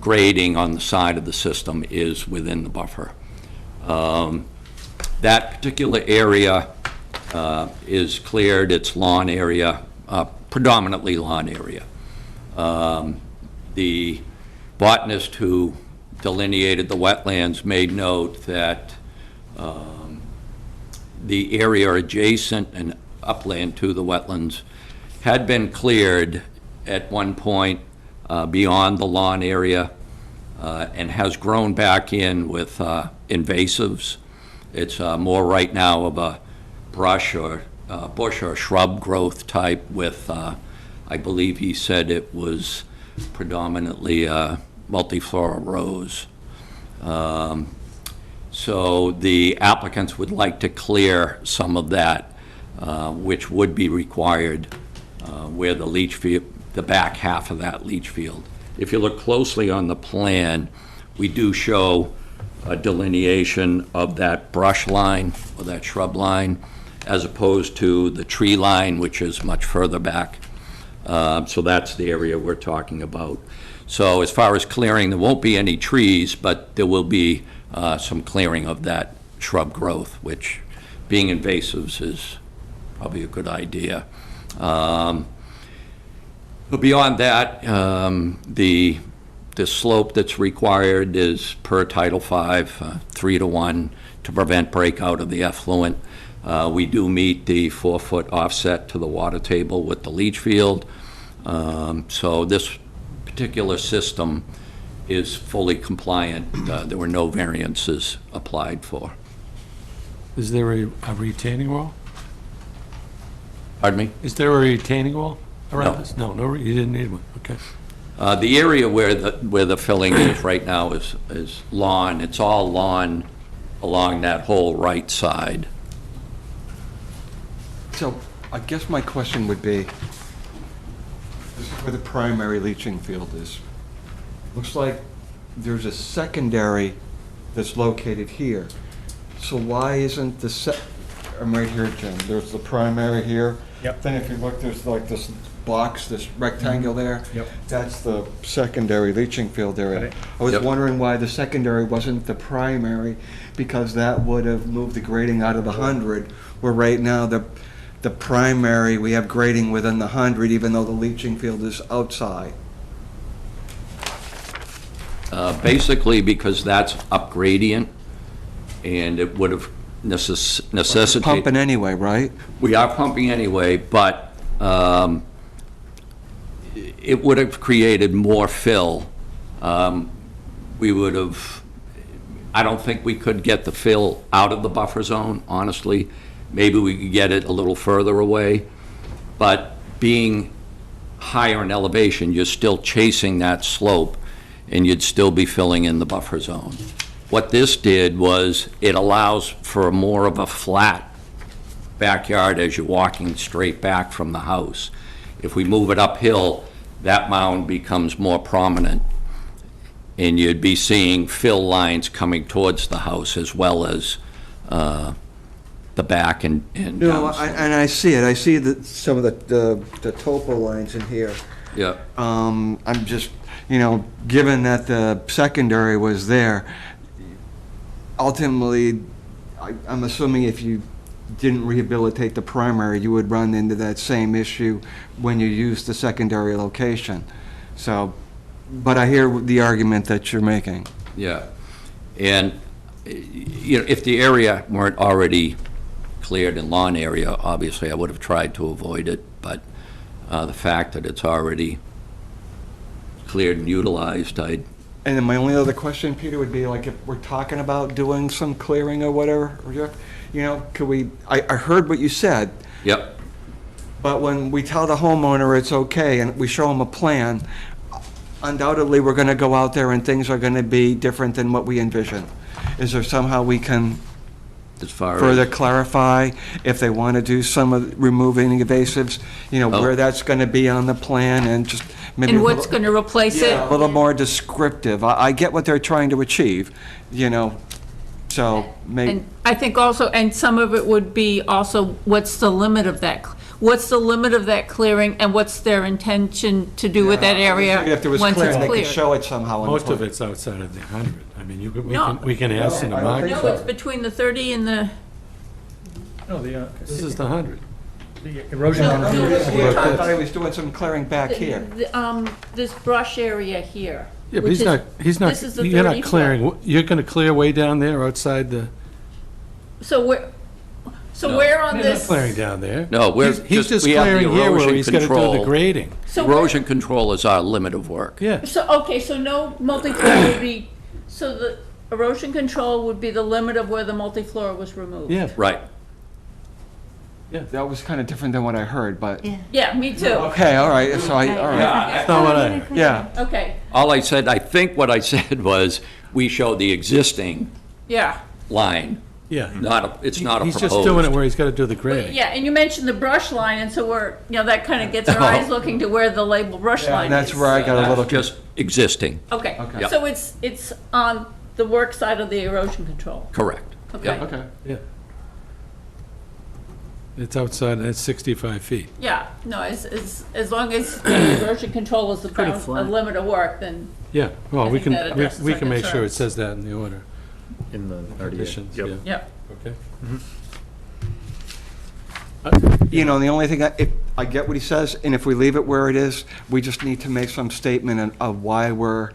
grading on the side of the system is within the buffer. That particular area is cleared. It's lawn area, predominantly lawn area. The botanist who delineated the wetlands made note that the area adjacent and upland to the wetlands had been cleared at one point beyond the lawn area and has grown back in with invasives. It's more right now of a brush or bush or shrub growth type with, I believe he said it was predominantly multiflora rose. So the applicants would like to clear some of that, which would be required where the leach field, the back half of that leach field. If you look closely on the plan, we do show a delineation of that brush line or that shrub line as opposed to the tree line, which is much further back. So that's the area we're talking about. So as far as clearing, there won't be any trees, but there will be some clearing of that shrub growth, which, being invasives, is probably a good idea. But beyond that, the slope that's required is per Title V, 3-to-1 to prevent breakout of the effluent. We do meet the 4-foot offset to the water table with the leach field. So this particular system is fully compliant. There were no variances applied for. Is there a retaining wall? Pardon me? Is there a retaining wall around No. this? No, you didn't need one, okay. The area where the filling is right now is lawn. It's all lawn along that whole right side. So I guess my question would be, this is where the primary leaching field is. Looks like there's a secondary that's located here. So why isn't I'm right here, Jim. There's the primary here. Yep. Then if you look, there's like this box, this rectangle there. Yep. That's the secondary leaching field area. Got it. I was Yep. wondering why the secondary wasn't the primary, because that would have moved the grading out of the 100, where right now the primary, we have grading within the 100, even though the leaching field is outside. Basically because that's up gradient, and it would have necessitated... Pumping anyway, right? We are pumping anyway, but it would have created more fill. We would have, I don't think we could get the fill out of the buffer zone, honestly. Maybe we could get it a little further away, but being higher in elevation, you're still chasing that slope, and you'd still be filling in the buffer zone. What this did was it allows for more of a flat backyard as you're walking straight back from the house. If we move it uphill, that mound becomes more prominent, and you'd be seeing fill lines coming towards the house as well as the back and No, down. and I see it. I see some of the topo lines in here. Yeah. I'm just, given that the secondary was there, ultimately, I'm assuming if you didn't rehabilitate the primary, you would run into that same issue when you use the secondary location. So, but I hear the argument that you're making. Yeah, and, if the area weren't already cleared in lawn area, obviously I would have tried to avoid it, but the fact that it's already cleared and utilized, And then my only other question, Peter, would be like, if we're talking about doing some clearing or whatever, you know, could we, I heard what you said, yep, but when we tell the homeowner it's okay and we show them a plan, undoubtedly, we're gonna go out there and things are gonna be different than what we envision. Is there somehow we can as far as... further clarify if they want to do some of, removing evasives, you know, where that's gonna be on the plan and just maybe. And what's going to replace it? Yeah, a little more descriptive. I get what they're trying to achieve, you know, so maybe. And I think also, and some of it would be also, what's the limit of that? What's the limit of that clearing, and what's their intention to do with that area If there was once it's clearing, they could cleared? show it somehow. in the Most of plan. it's outside of the 100. I mean, No. we can ask them to mark. No, it's between the 30 and the, No, This is the 100. the erosion No, control. no, I thought he was doing some clearing back here. this brush area here. Yeah, but which he's not, this is the you're 30 not foot. clearing, you're gonna clear way down there outside the, So where, No. where on you're not this? clearing down there. No, we're He's just we have the clearing here where erosion he's gonna do the control. grading. So where- Erosion control is our limit of work. Yeah, So, okay, so no multi-floor would be, so the erosion control would be the limit of where the multi-floor was removed? yeah. Right. That was kind of different than what I heard, but. Yeah, me too. Okay, all right, so all right, That's not what I heard. yeah. Okay, All I said, I think what I said was, we show the existing yeah. line, Yeah. it's not a He's proposed. just doing it where he's gotta do the grading. Yeah, and you mentioned the brush line, and so we're, you know, that kind of gets our eyes looking to where the label brush line is. And that's where I got a little. That's just existing, Okay, Yep. so it's on the work side of the erosion control? correct. Okay. Yep. Okay. Yeah. It's outside, it's 65 feet. Yeah, no, as long as the erosion control is the Pretty ground, a flat. limit of work, then, Yeah, well, I we think can, that addresses we our can make sure it concerns. says that in the order. In the RDA. Conditions, Yep. yeah. yeah. Okay. You know, the only thing, if I get what he says, and if we leave it where it is, we just need to make some statement of why we're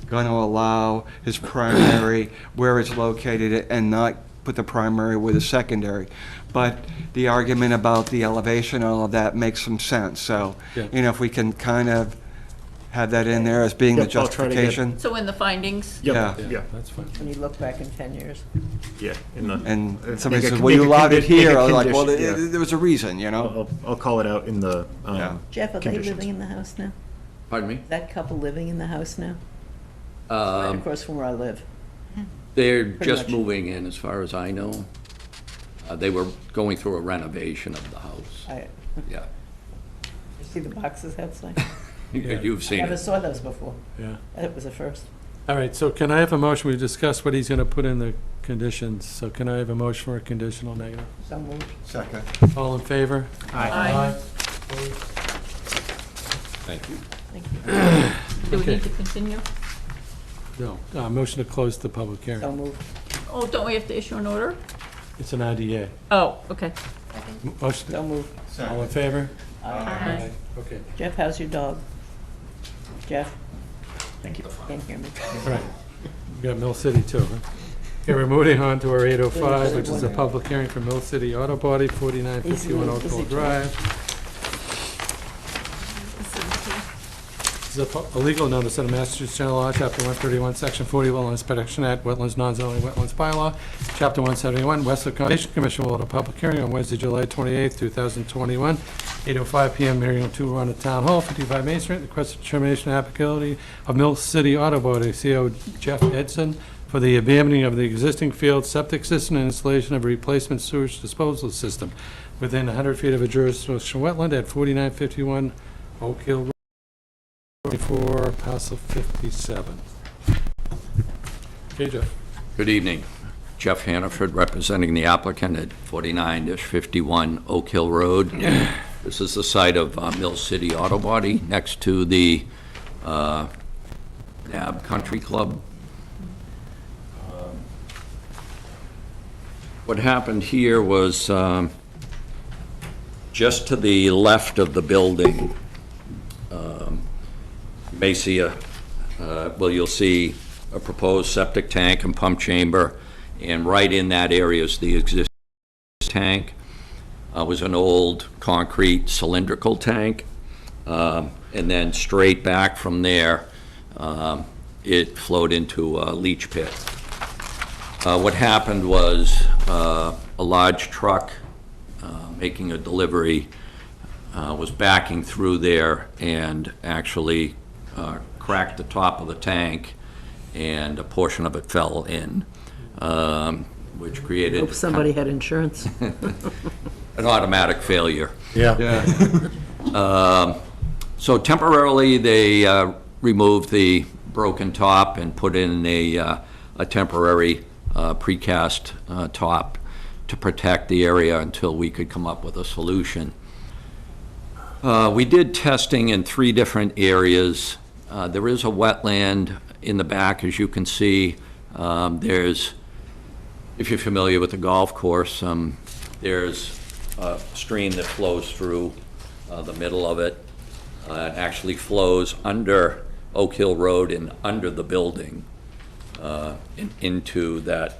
going to allow his primary where it's located and not put the primary with a secondary. But the argument about the elevation, all of that makes some sense. So, Yeah. you know, if we can kind of have that in there as being the Yep, I'll try to get- justification. So in the findings? Yep, Yeah. yeah, That's fine. When you look back in 10 years. yeah. In the, And make somebody a- says, well, you make a allowed it condi- make a here. I was like, well, condition, yeah. there was a reason, you know? I'll call it out in the, Yeah. Jeff, are they Conditions. living in the house now? Pardon me? Is that couple living in the house now? Right across from where I live. They're Pretty just much. moving in, as far as I know. They were going through a renovation of the house, I, yeah. you see the boxes outside? You've I seen never it. saw those before. Yeah. That was a first. All right, so can I have a motion? We've discussed what he's gonna put in the conditions. So can I have a motion for a conditional negative? So moved. Second. All in favor? Aye. Thank you. Thank you. Do we Okay. need to continue? No. Motion to close the public So hearing. moved. Oh, don't we have to issue an order? It's an IDA. Oh, okay. Motion, So moved. all in favor? Aye. Okay, Jeff, how's your dog? Jeff? Thank you. Can't hear me. all right. We got Mill City too, huh? Okay, we're moving on to our 805, which is a public hearing for Mill City Auto Body, 4951 Oak Hill Drive. This is a legal notice of Massachusetts General Law, Chapter 131, Section 40, Wetlands Protection Act, Wetlands Non-Zoning Wetlands Bylaw, Chapter 171, Westford Conservation Commission will hold a public hearing on Wednesday, July 28th, 2021, 8:05 PM, hearing on 2 Run at Town Hall, 55 Main Street, request determination of applicability of Mill City Auto Body, CO Jeff Edson, for the abandoning of the existing field septic system and installation of a replacement sewage disposal system within 100 feet of a jurisdictional wetland at 4951 Oak Hill Road. 24, parcel 57. Okay, Jeff. Good evening. Jeff Hannaford, representing the applicant at 49-51 Oak Hill Road. This is the site of Mill City Auto Body, next to the Nab Country Club. What happened here was just to the left of the building, you may see you'll see a proposed septic tank and pump chamber, and right in that area is the existing tank. Was an old concrete cylindrical tank. and then straight back from there, it flowed into a leach pit. What happened was a large truck making a delivery was backing through there and actually cracked the top of the tank, and a portion of it fell in, which created Hope somebody had insurance. an automatic failure. Yeah. So temporarily, they removed the broken top and put in a temporary precast top to protect the area until we could come up with a solution. We did testing in 3 different areas. There is a wetland in the back, as you can see. There's, if you're familiar with the golf course, there's a stream that flows through the middle of it. It actually flows under Oak Hill Road and under the building into that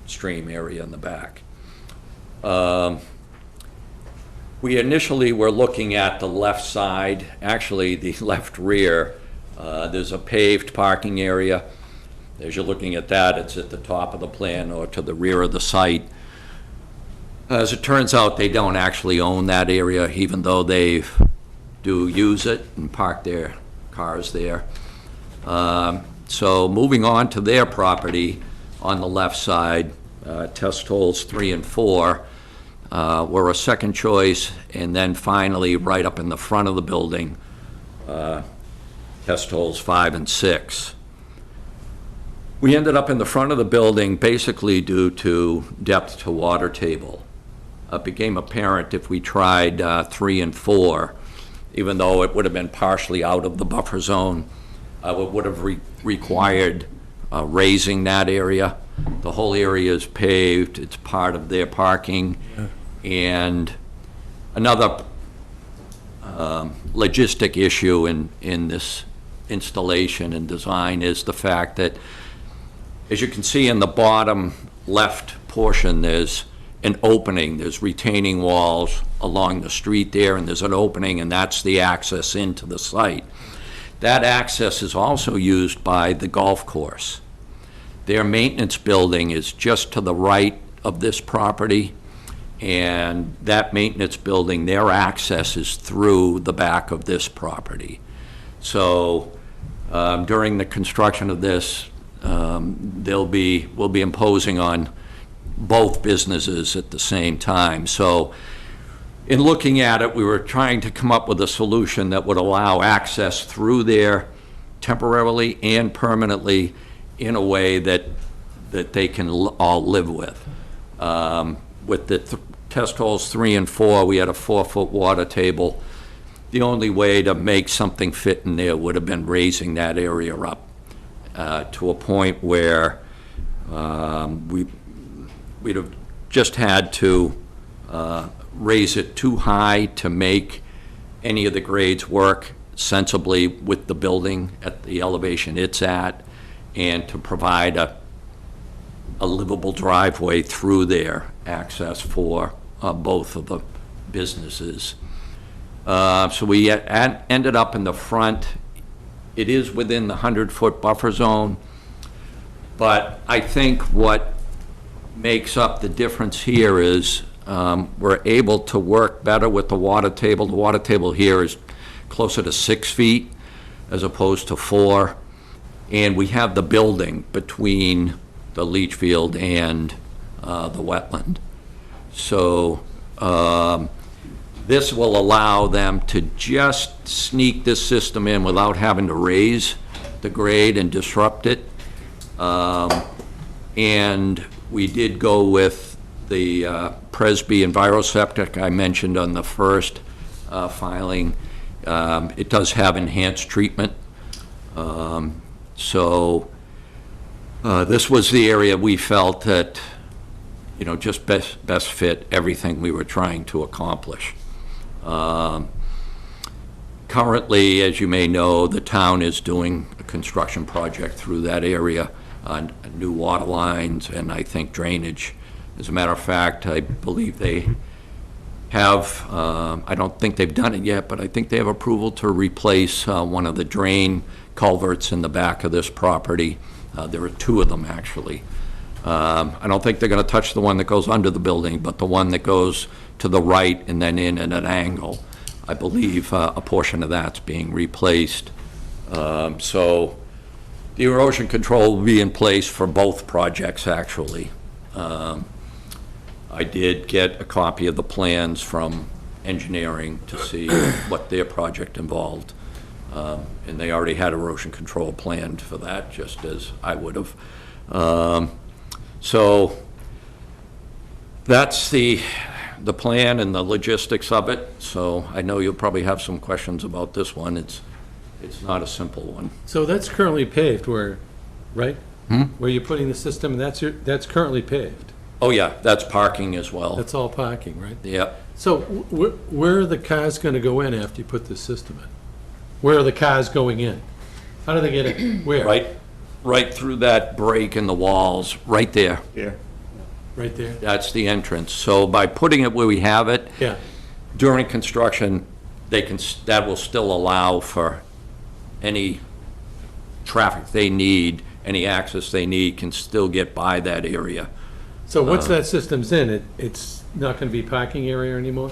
stream area in the back. We initially were looking at the left side, actually the left rear. There's a paved parking area. As you're looking at that, it's at the top of the plan or to the rear of the site. As it turns out, they don't actually own that area, even though they do use it and park their cars there. So moving on to their property on the left side, test holes 3 and 4 were a second choice, and then finally, right up in the front of the building, test holes 5 and 6. We ended up in the front of the building basically due to depth to water table. It became apparent if we tried 3 and 4, even though it would have been partially out of the buffer zone, it would have required raising that area. The whole area is paved, it's part of their parking. And another logistic issue in this installation and design is the fact that, as you can see in the bottom left portion, there's an opening, there's retaining walls along the street there, and there's an opening, and that's the access into the site. That access is also used by the golf course. Their maintenance building is just to the right of this property, and that maintenance building, their access is through the back of this property. So during the construction of this, we'll be imposing on both businesses at the same time. So in looking at it, we were trying to come up with a solution that would allow access through there temporarily and permanently in a way that they can all live with. With the test holes 3 and 4, we had a 4-foot water table. The only way to make something fit in there would have been raising that area up to a point where we'd have just had to raise it too high to make any of the grades work sensibly with the building at the elevation it's at, and to provide a livable driveway through there, access for both of the businesses. So we ended up in the front. It is within the 100-foot buffer zone, but I think what makes up the difference here is we're able to work better with the water table. The water table here is closer to 6 feet as opposed to 4, and we have the building between the leach field and the wetland. So this will allow them to just sneak this system in without having to raise the grade and disrupt it. And we did go with the Presby EnviroSeptic I mentioned on the first filing. It does have enhanced treatment. So this was the area we felt that, just best fit everything we were trying to accomplish. Currently, as you may know, the town is doing a construction project through that area, new water lines and I think drainage. As a matter of fact, I believe they have, I don't think they've done it yet, but I think they have approval to replace one of the drain culverts in the back of this property. There are two of them, actually. I don't think they're going to touch the one that goes under the building, but the one that goes to the right and then in at an angle. I believe a portion of that's being replaced. So the erosion control will be in place for both projects, actually. I did get a copy of the plans from engineering to see what their project involved. And they already had erosion control planned for that, just as I would have. So that's the plan and the logistics of it. So I know you'll probably have some questions about this one. It's not a simple one. So that's currently paved where, right? Where you're putting the system, that's currently paved. Oh, yeah, that's parking as well. That's all parking, right? Yep. So where are the cars going to go in after you put this system in? Where are the cars going in? How do they get in? Where? Right through that break in the walls, right there. Yeah. Right there? That's the entrance. So by putting it where we have it, Yeah. during construction, that will still allow for any traffic they need, any access they need can still get by that area. So once that system's in, it's not going to be parking area anymore?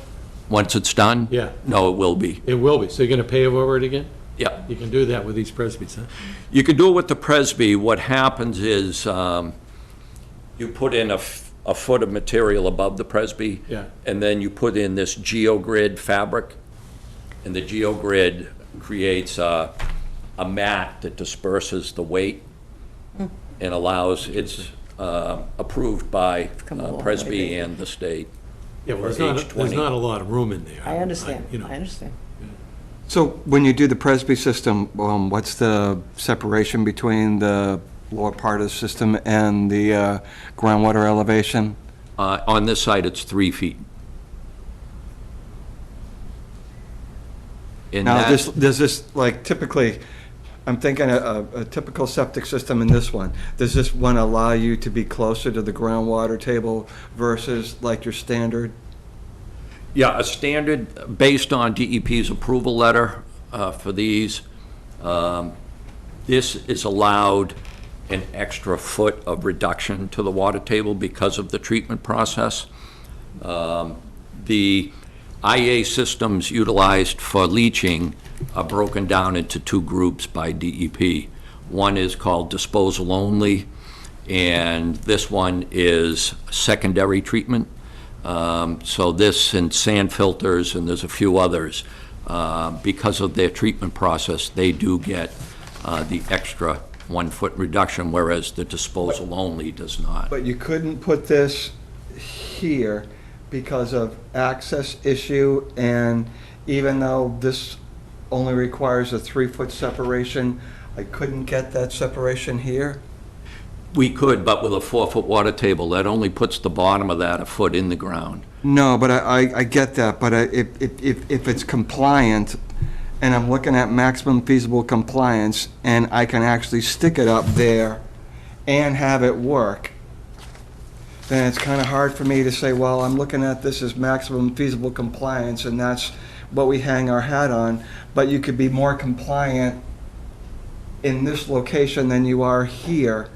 Once it's done? Yeah. No, it will be. It will be. So you're going to pave over it again? Yeah. You can do that with these Presbys, huh? You can do it with the Presby. What happens is you put in a foot of material above the Presby. Yeah. And then you put in this geogrid fabric. And the geogrid creates a mat that disperses the weight and allows, it's approved by come a long way, Presby baby. and the state. Yeah, well, For there's H20. not a lot of room in there. I understand, You know. I understand. So when you do the Presby system, what's the separation between the lower part of the system and the groundwater elevation? On this side, it's 3 feet. And Now, that's- does this, like, typically, I'm thinking a typical septic system in this one, does this one allow you to be closer to the groundwater table versus like your standard? Yeah, a standard, based on DEP's approval letter for these, this is allowed an extra foot of reduction to the water table because of the treatment process. The IA systems utilized for leaching are broken down into 2 groups by DEP. One is called disposal only, and this one is secondary treatment. So this and sand filters, and there's a few others, because of their treatment process, they do get the extra 1 foot reduction, whereas the disposal only does not. But you couldn't put this here because of access issue, and even though this only requires a 3-foot separation, I couldn't get that separation here? We could, but with a 4-foot water table, that only puts the bottom of that a foot in the ground. No, but I get that, but if it's compliant, and I'm looking at maximum feasible compliance, and I can actually stick it up there and have it work, then it's kind of hard for me to say, well, I'm looking at this as maximum feasible compliance, and that's what we hang our hat on, but you could be more compliant in this location than you are here.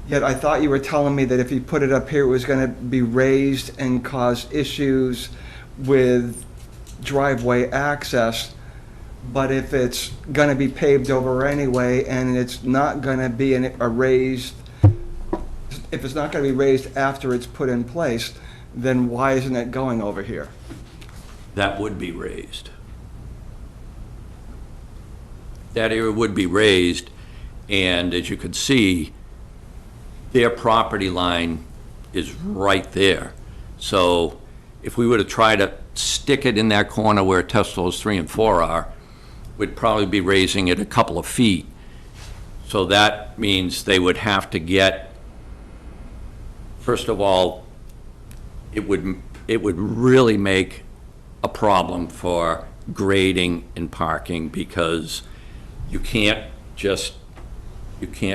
Yet I thought you were telling me that if you put it up here, it was going to be raised and cause issues with driveway access. But if it's going to be paved over anyway, and it's not going to be a raised, if it's not going to be raised after it's put in place, then why isn't it going over here? That would be raised. That area would be raised, and as you can see, their property line is right there. So if we were to try to stick it in that corner where Teslas 3 and 4 are, we'd probably be raising it a couple of feet. So that means they would have to get, first of all, it would really make a problem for grading and parking, because you can't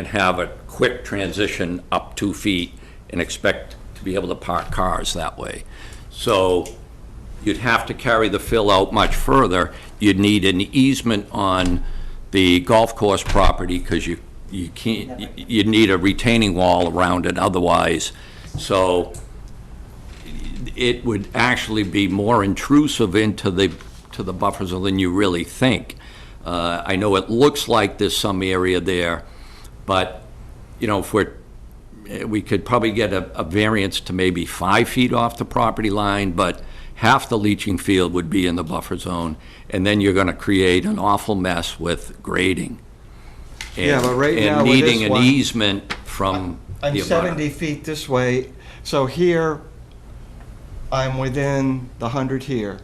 have a quick transition up 2 feet and expect to be able to park cars that way. So you'd have to carry the fill out much further. You'd need an easement on the golf course property, because you can't, you'd need a retaining wall around it otherwise. So it would actually be more intrusive into the buffer zone than you really think. I know it looks like there's some area there, but, you know, if we could probably get a variance to maybe 5 feet off the property line, but half the leaching field would be in the buffer zone, and then you're gonna create an awful mess with grading. Yeah, but right now And with needing this an one, easement from the I'm abutter. 70 feet this way, so here, I'm within the 100 here,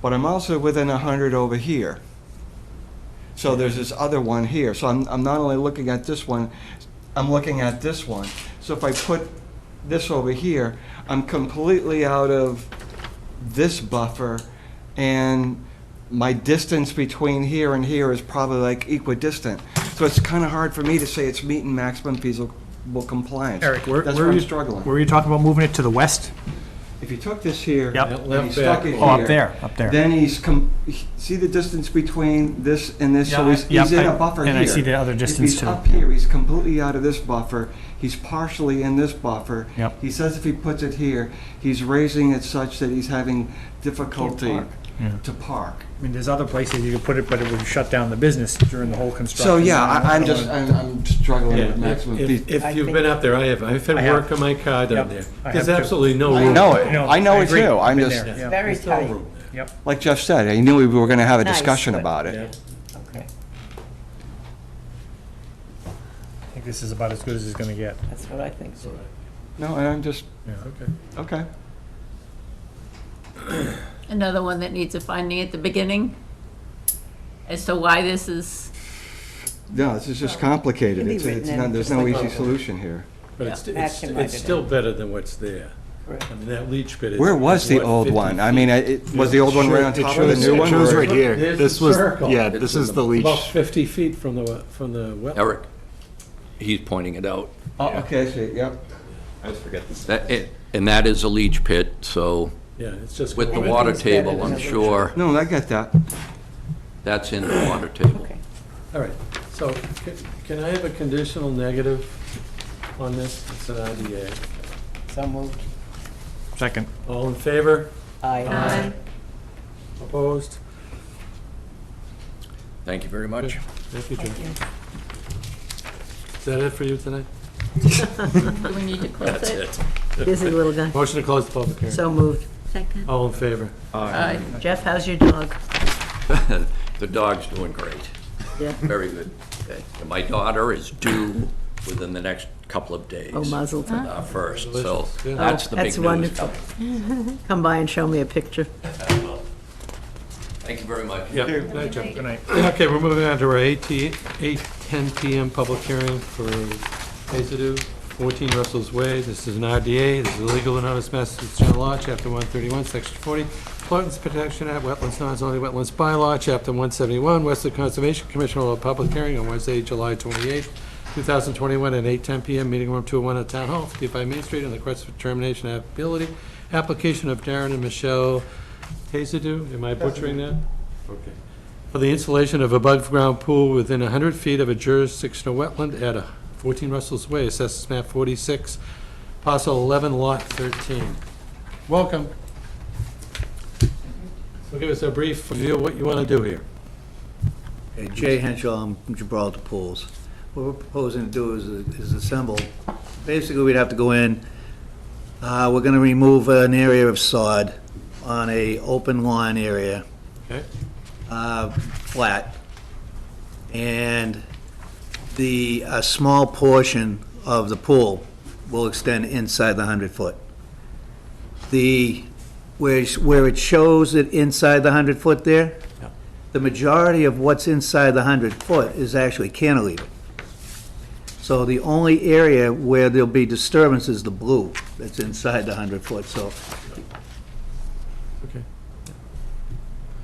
but I'm also within 100 over here. So there's this other one here, so I'm not only looking at this one, I'm looking at this one. So if I put this over here, I'm completely out of this buffer, and my distance between here and here is probably like equidistant. So it's kind of hard for me to say it's meeting maximum feasible compliance. Eric, That's where I'm struggling. Were you talking about moving it to the west? If you took this here, Yep. and Left he stuck it back. here. Oh, up there, up there. Then see the distance between this and this, so he's Yep, in a buffer here. and I see the other distance, If too. he's up here, he's completely out of this buffer, he's partially in this buffer. Yep. He says if he puts it here, he's raising it such that he's having difficulty park. to park. I mean, there's other places you could put it, but it would shut down the business during the whole construction. So, yeah, I'm struggling Yeah, with maximum if feasible. if you've been up there, I've had I have. work on my car down Yep, there. I There's have too. absolutely no I room. know it, No, I know I it agree. too, I'm Been just, there. Yeah. Very There's no tight. room there. Yep. like Jeff said, I knew we were gonna have a Nice, discussion but- about Yeah. it. Okay, I think this is about as good as it's gonna get. that's what I think, so. No, and I'm just, Okay. okay. Another one that needs a finding at the beginning as to why this is, No, this is just complicated. Can be It's written in not, there's just no like easy that. solution here. But it's Action might it's be still done. better than what's there. Correct. I mean, that leach pit is. Where was the what, old 50 one? I feet? mean, was the old one right on It top of the shows- new it one? shows or- right here. There's This the was, circle. yeah, It's this in is the- the leach. About 50 feet from the well. Eric, he's pointing it out. Oh, okay, I see, yep. And that is a leach pit, so Yeah, it's just. with the going- water Everything's better table, than I'm a leach sure No, I get that. that's in the water table. Okay. All right, so can I have a conditional negative on this? It's an IDA. So moved. Second. All in favor? Aye. Opposed? Thank you very much. Thank you, Jim. Is that it for you tonight? do we need to close That's it? it. Busy little guy. Motion to close the public hearing. So moved. Second. All in favor? Aye. Jeff, how's your dog? The dog's doing great. Yeah. Very good. Okay. And my daughter is due within the next couple of days. Oh, mazel tov. First, so Delicious, yeah. that's the big That's news wonderful. coming. Come by and show me a picture. Thank you very much. Yeah. Good night, Jim. Good night. Okay, we're moving on to our 8:10 PM public hearing for Hazedu, 14 Russell's Way. This is an RDA, this is illegal and honest Massachusetts General Law, Chapter 131, Section 40, Wetlands Protection Act, Wetlands Non-Zoning Wetlands Bylaw, Chapter 171, Westford Conservation Commission will hold a public hearing on Wednesday, July 28th, 2021 at 8:10 PM, meeting room 201 at Town Hall, 55 Main Street, on the request for determination of applicability, application of Darren and Michelle Hazedu, am I butchering that? Okay. For the installation of above-ground pool within 100 feet of a jurisdictional wetland at 14 Russell's Way, assessors map 46, parcel 11, lot 13. Welcome. So give us a brief review of what you want to do here. Okay, Jay Henshaw, I'm from Gibraltar Pools. What we're proposing to do is assemble, basically we'd have to go in, we're gonna remove an area of sod on a open lawn area, Okay? flat. And a small portion of the pool will extend inside the 100-foot. Where it shows it inside the 100-foot there, Yeah. the majority of what's inside the 100-foot is actually cantilever. So the only area where there'll be disturbance is the blue that's inside the 100-foot, so. Okay.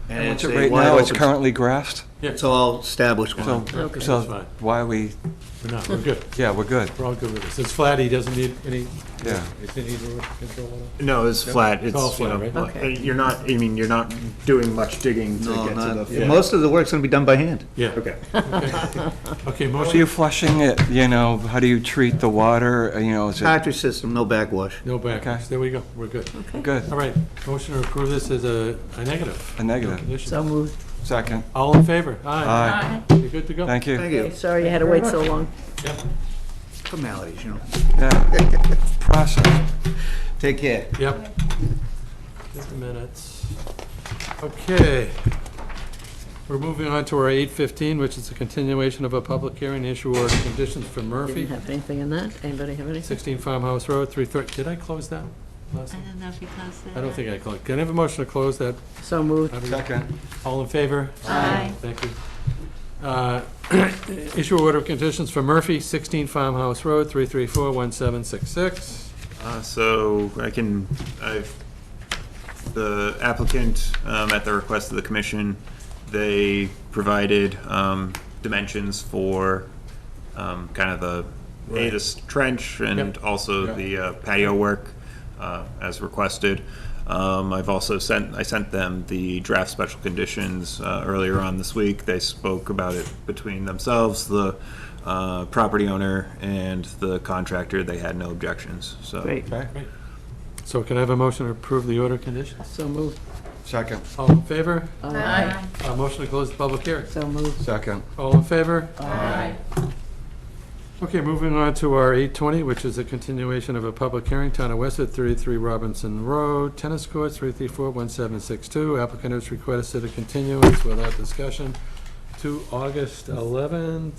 And what's it's it a right wide now? It's open- currently grassed? It's all established So, one. Okay. so That's fine. why are we, We're good. yeah, we're good. We're all good with this. It's flat, he doesn't need any, Yeah. does he need erosion control at all? No, it's flat. It's, all you flat, know, right? Okay. you're not, I mean, you're not doing much digging to No, get to not, the. Yeah. most of the work's gonna be done by hand. Yeah. Okay. Okay, How are motion, you flushing it, how do you treat the water, is it Cartridge system, no backwash. no backwards. There we go. We're good. good? All right, motion to approve this as a negative. A negative. No condition. So moved. Second. All in favor? Aye. Aye. You're good to go? Thank you. Thank you. Okay, sorry you had to wait so long. Yep. Formalities, you know. Yeah. Process. Take care. Yep. Just a minutes. Okay. We're moving on to our 8:15, which is a continuation of a public hearing, issue order conditions for Murphy, Didn't have anything in that? Anybody have anything? 16 Farmhouse Road, 330. Did I close that last I time? don't know if you closed that. I don't think I closed. Can I have a motion to close that? So moved. Second. All in favor? Aye. Thank you. Issue order of conditions for Murphy, 16 Farmhouse Road, 334-1766. So the applicant, at the request of the commission, they provided dimensions for kind of the this trench and Yep. also the patio work as requested. I sent them the draft special conditions earlier on this week. They spoke about it between themselves, the property owner and the contractor. They had no objections, so. Great. Great. So can I have a motion to approve the order of conditions? So moved. Second. All in favor? Aye. Motion to close the public hearing. So moved. Second. All in favor? Aye. Okay, moving on to our 8:20, which is a continuation of a public hearing, Town of Westford, 33 Robinson Road, tennis courts, 334-1762. Applicant has requested a continuance without discussion to August 11th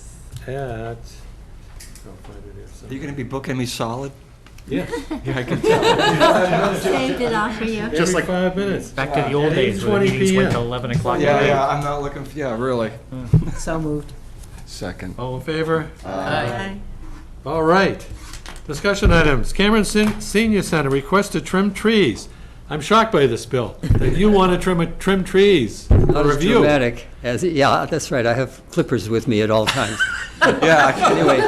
at, I'll find it here. Are you gonna be booking me solid? Yeah. Yeah, I can tell. Saved it all for you. Every 5 minutes. Back to the old days where the 8:20 meetings went till PM. 11 o'clock. Yeah, I'm not looking, really. So moved. Second. All in favor? Aye. All right. Discussion items. Cameron Senior Center request to trim trees. I'm shocked by this, Bill, that you want to trim trees. Not A as review. dramatic as, yeah, that's right, I have clippers with me at all times. Yeah, Anyway,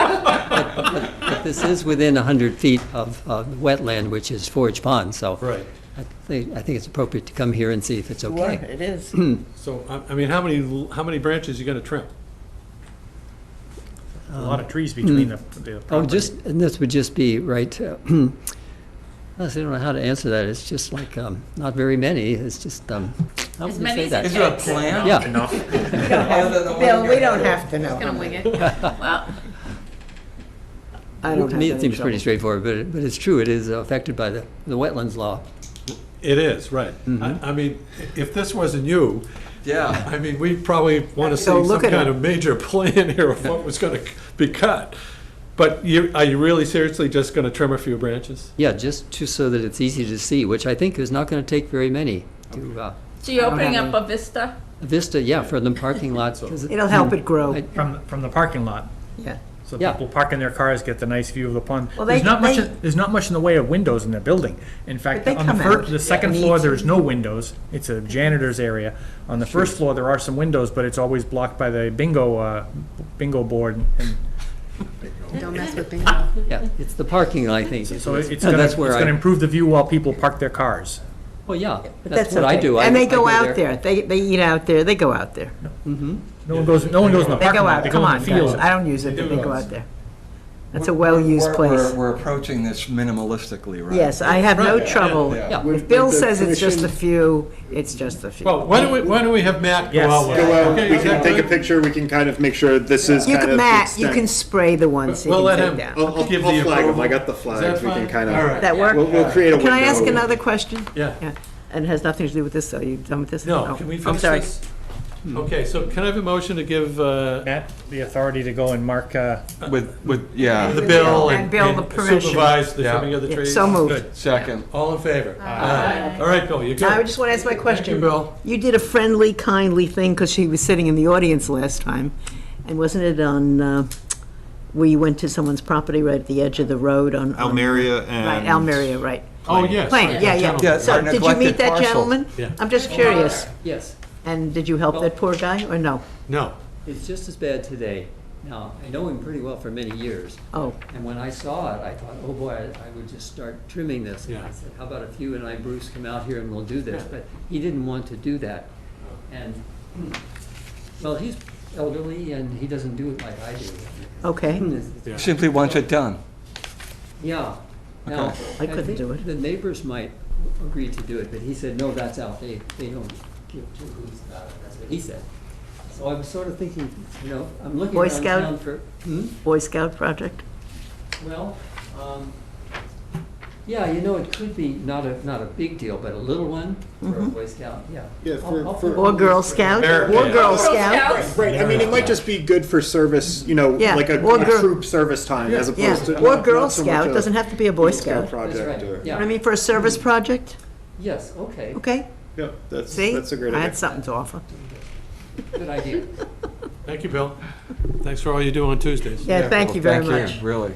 but this is within 100 feet of the wetland, which is Forge Pond, so Right. I think it's appropriate to come here and see if it's Sure, okay. it is. So, I mean, how many branches are you going to trim? A lot of trees between the Oh, property. and this would just be, right, I don't know how to answer that, it's just like, not very many, it's just, how would As you many say as that? Is there a plan? Yeah. Enough. Bill, we don't have to know. Gonna wing it. Well, I don't To have me, it any seems trouble. pretty straightforward, but it's true, it is affected by the wetlands law. It is, right. I mean, if this wasn't you, Yeah. I mean, we probably want to see So some look at kind it. of major plan here of what was going to be cut. But are you really seriously just going to trim a few branches? Yeah, just so that it's easy to see, which I think is not going to take very many to, so you're I don't opening have up a vista? Vista, yeah, for the parking lots. 'cause It'll help it grow. I- From the parking lot. Yeah. So Yeah. people parking their cars get the nice view of the pond. Well, There's not much, they- there's not much in the way of windows in the building. In fact, But they on the come first, out. the second Yeah. floor, there's no windows. It's a janitor's area. On the first floor, there are some windows, but it's always blocked by the bingo board. And Don't mess with bingo. Yeah, it's the parking, I think. so it's That's gonna, where it's gonna improve the view while people park their cars. Well, yeah, But that's what I okay. do. And they I go out there. there. They eat out there. They go out there. No one goes in the They parking go lot, out. they Come go in on, the guys. field. I don't use it, They but do they go go. out there. That's a well-used place. We're approaching this minimalistically, right? Yes, I have no Right. trouble. Yeah. If Bill says it's just a few, it's just a few. Well, why don't we have Matt go Yes. out with it? Go out, Okay, we is can that take a good? picture, we can kind of make sure this is You kind can, of. the Matt, you extent. can spray the ones We'll you let can him- take down. I'll give I'll the flag them, approval. I got the Is flags, that we can fine? kind All right. That work? We'll create a window. Can I ask another question? Yeah. And it has nothing to do with this, are you done with this? No, Oh, can we I'm finish sorry. this? Okay, so can I have a motion to give Matt, the authority to go and mark, With, yeah. the bill And Bill the permission. supervise the Yeah. trimming of the Yeah, trees? So moved. Good. Second. All in favor? Aye. All right, Bill, you're good. I just want to ask my Thank question. you, Bill. You did a friendly, kindly thing because she was sitting in the audience last time. And wasn't it on, where you went to someone's property right at the edge of the road on? Almeria Right, and. Almeria, right. Oh, yes. Plain, right, yeah, the yeah. gentleman. Yeah, So our did you neglected meet that parcel. gentleman? Yeah. I'm just curious. Yes. And did you help that poor guy, or no? No. It's just as bad today. Now, I know him pretty well for many years. Oh, And when I saw it, I thought, oh boy, I would just start trimming this. Yeah. I said, how about if you and I, Bruce, come out here and we'll do this? But he didn't want to do that. And, well, he's elderly and he doesn't do it like I do. okay. Yeah. Simply wants it done. Yeah. Now, I couldn't think do it. The neighbors might agree to do it, but he said, no, that's out. They don't give two hoots about it. That's what he said. So I was sort of thinking, I'm looking Boy around Scout? town for, Boy Scout project? well, yeah, it could be not a big deal, but a little one for a Boy Scout, yeah. Yeah, I'll put it Or on Girl the- Scout? America. Or Girl Girl Scout? Scouts. Right, I mean, it might just be good for service, Yeah, like a or girl- troop service time, as Yeah, opposed to. or not Girl so much Scout, a doesn't have to be a Boy Scout Scout. That's project. right, or- I yeah, mean, for a service project, yes, okay, okay? Yeah, that's See? a great I idea. had something to offer. good idea. Thank you, Bill. Thanks for all you do on Tuesdays. Yeah, thank you very Thank much. you, really.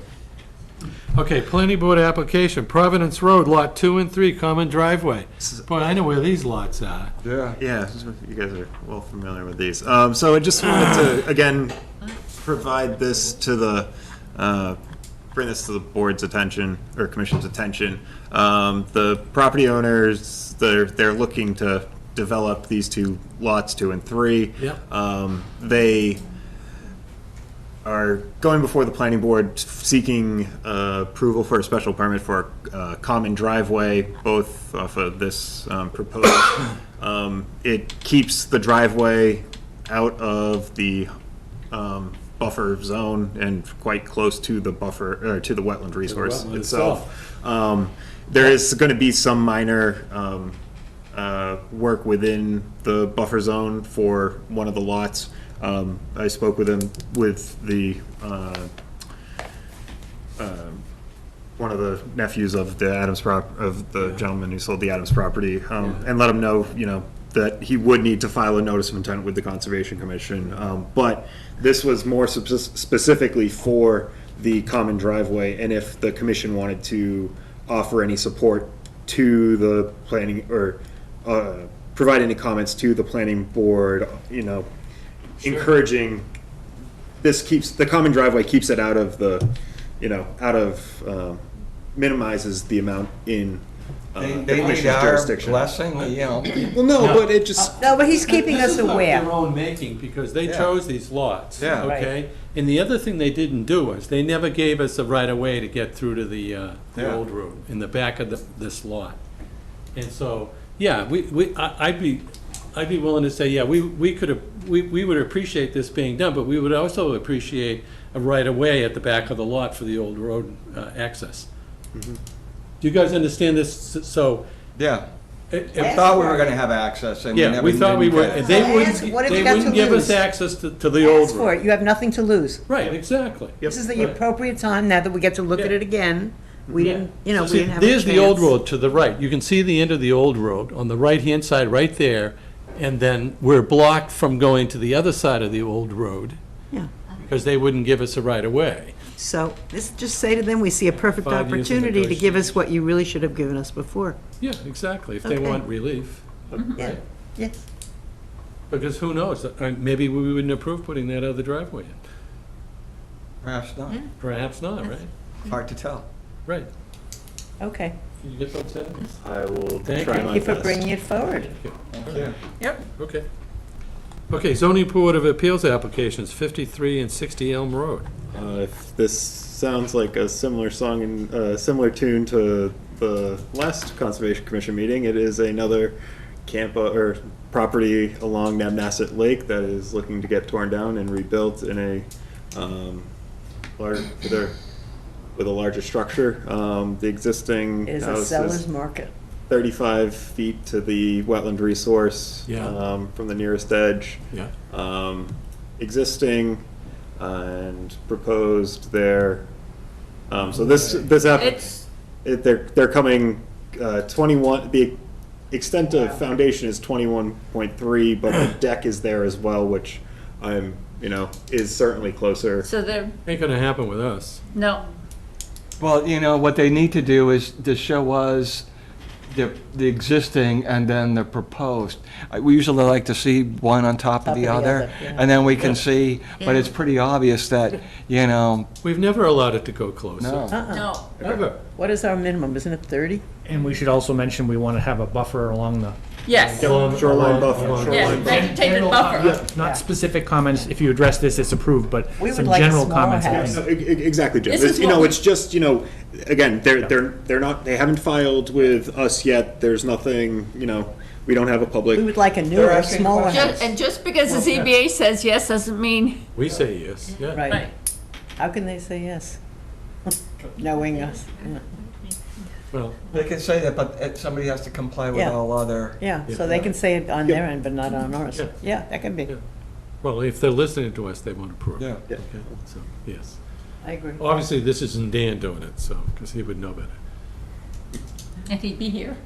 Okay, planning board application, Providence Road, Lot 2 and 3, common driveway. Boy, I know where these lots are. Yeah. Yeah, you guys are well familiar with these. So I just wanted to, again, provide this to bring this to the board's attention, or commission's attention. The property owners, they're looking to develop these two lots, 2 and 3. Yep. They are going before the planning board seeking approval for a special permit for a common driveway, both off of this proposed. It keeps the driveway out of the buffer zone and quite close to the buffer, or to the wetland resource wetland itself. There is going to be some minor work within the buffer zone for one of the lots. I spoke with him, with the, one of the nephews of the of the gentleman who sold the Adams property, and let him know, that he would need to file a notice of intent with the Conservation Commission. But this was more specifically for the common driveway, and if the commission wanted to offer any support to the planning, or provide any comments to the planning board, encouraging, the common driveway keeps it out of the, minimizes the amount in the They need commission's our jurisdiction. blessing, Well, no, but it just, No, but he's keeping us This is of aware. their own making, because they Yeah. chose these lots. Yeah. Okay? And the other thing they didn't do was, they never gave us a right-of-way to get through to the Yeah. old road, in the back of this lot. And so, yeah, I'd be willing to say, yeah, we would appreciate this being done, but we would also appreciate a right-of-way at the back of the lot for the old road access. Do you guys understand this? So, Yeah. it- I thought we were gonna have access and we yeah, never we thought we did would, get it. they Ask, wouldn't, what have they you got to wouldn't give us lose? access to the old Ask for road. it, you have nothing to lose. Right, exactly. This is the Right. appropriate time, now that we get to look at Yeah. it again. We didn't, we See, didn't have a chance. there's the old road to the right. You can see the end of the old road on the right-hand side, right there. And then we're blocked from going to the other side of the old road. Yeah. Because they wouldn't give us a right-of-way. So, just say to them, we see a perfect 5 years of opportunity to give us what you really should have given us before. Yeah, exactly, if they Okay. want relief. Yeah, yes. Because who knows, maybe we wouldn't approve putting that other driveway in. Perhaps not. Perhaps not, right? Hard to tell. Right. Okay. Can you get those sentences? I will Thank try you. my Thank you for best. bringing it forward. Yep. Okay. Okay, zoning board of appeals applications, 53 and 60 Elm Road. If this sounds like a similar song and similar tune to the last Conservation Commission meeting, it is another camp or property along Namnasset Lake that is looking to get torn down and rebuilt in a with a larger structure. The existing It is a house seller's is market. 35 feet to the wetland resource Yeah. from the nearest edge. Yeah. Existing and proposed there. So this app, It's, they're coming 21. The extent of foundation is 21.3, but the deck is there as well, which is certainly closer. so they're, Ain't gonna happen with us. no, Well, what they need to do is to show us the existing and then the proposed. We usually like to see one on top of the other, yeah. and then we can see, but it's pretty obvious that, you know, We've never allowed it to go closer. no. No, Ever. What is our minimum? Isn't it 30? And we should also mention we want to have a buffer along the. yes, Shoreline buffer. yes, vegetated General buffer. Not specific comments, if you address this, it's approved, but We would some like a general smaller comments. I house. think. Exactly, Jim. This is You know, what we- it's just, you know, again, they're not, they haven't filed with us yet. There's nothing, you know, we don't have a public. We would like a newer, asking smaller Just- house. And just because the ZBA says yes doesn't mean, We say yes, yeah. Right. right. How can they say yes? Knowing us. Well, They can say that, but somebody has to comply with Yeah. all other. Yeah, so they can say it on their end, but not on ours. Yeah. Yeah, that can be. Yeah. well, if they're listening to us, they won't approve. Yeah. Yeah. Okay, so, yes. I agree. Obviously, this isn't Dan doing it, so, because he would know better. And he'd be here.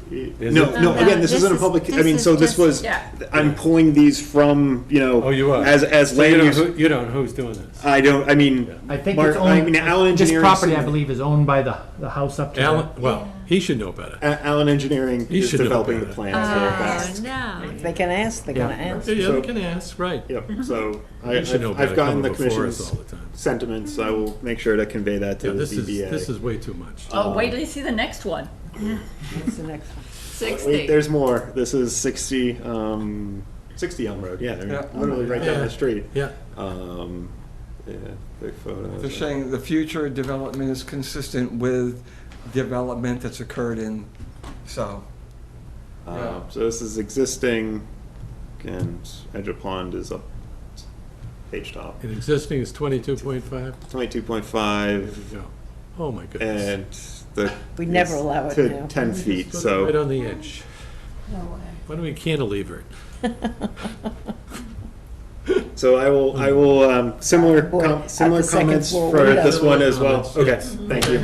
No, again, this isn't a public, I mean, so this was, Yeah. I'm pulling these from, you know. Oh, you are? As So you land don't, use. you don't, who's doing this? I don't, I mean. I think Mark- it's I mean, owned, Allen this Engineering. property, I believe, is owned by the house up to Alan, the. well, he should know better. Allen Engineering You is should know developing the better. plans. no. If they can ask, they're gonna Yeah. ask. Yeah, So- you can ask, right. Yep, so You should know better I've gotten coming the before us commission's all the time. sentiments. I will make sure to convey that Yeah, to the this ZBA. is way too much. Oh, wait till you see the next one. What's the next one? 60. Wait, there's more. This is 60 Elm Road. Yeah, they're Yeah. literally right down Yeah. the street. Yeah, Yeah, big photos. They're saying the future development is consistent with development that's occurred in, so. So this is existing, and Edge of Pond is up page top. and existing is 22.5. 22.5, There you go. Oh, my goodness. and the. We'd never is allow it to now. 10 feet, Right so. on the edge. Why don't we cantilever it? So I will, similar, Boy, at similar the second comments floor for window. this one as well. Comments, Okay, yes. thank you.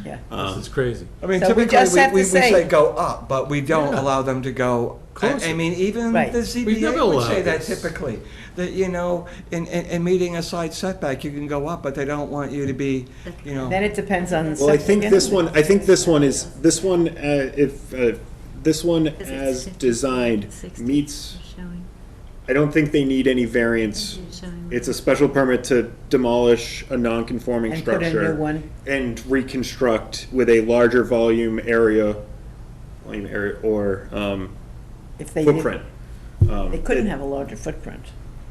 Yeah. This is crazy. I mean, So we typically, just have to we say- say go up, but we don't Yeah. allow them to go. Closer. I mean, even Right. the We've never ZBA would say allowed that this. typically, that, you know, in meeting a side setback, you can go up, but they don't want you to be, you know. Then it depends on. Well, I septic think this anyway. one, this one as designed meets, I don't think they need any variance. It's a special permit to demolish a non-conforming And put a structure. new one. And reconstruct with a larger volume or, If they footprint. They couldn't have a larger footprint.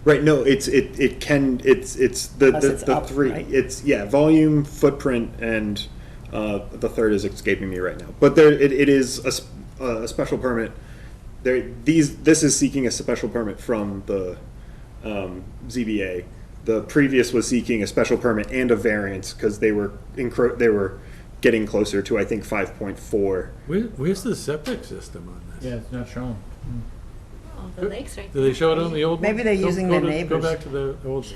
Right, no, it can, it's the, Unless it's the up, three, right? it's, yeah, volume, footprint, and, the third is escaping me right now. But there, it is a special permit. This is seeking a special permit from the, ZBA. The previous was seeking a special permit and a variance, because they were getting closer to, I think, 5.4. Where's the septic system on this? Yeah, it's not shown. The lake's right Do they show it on the old one? Maybe they're Go- using go their to- neighbors. Go back to the old, do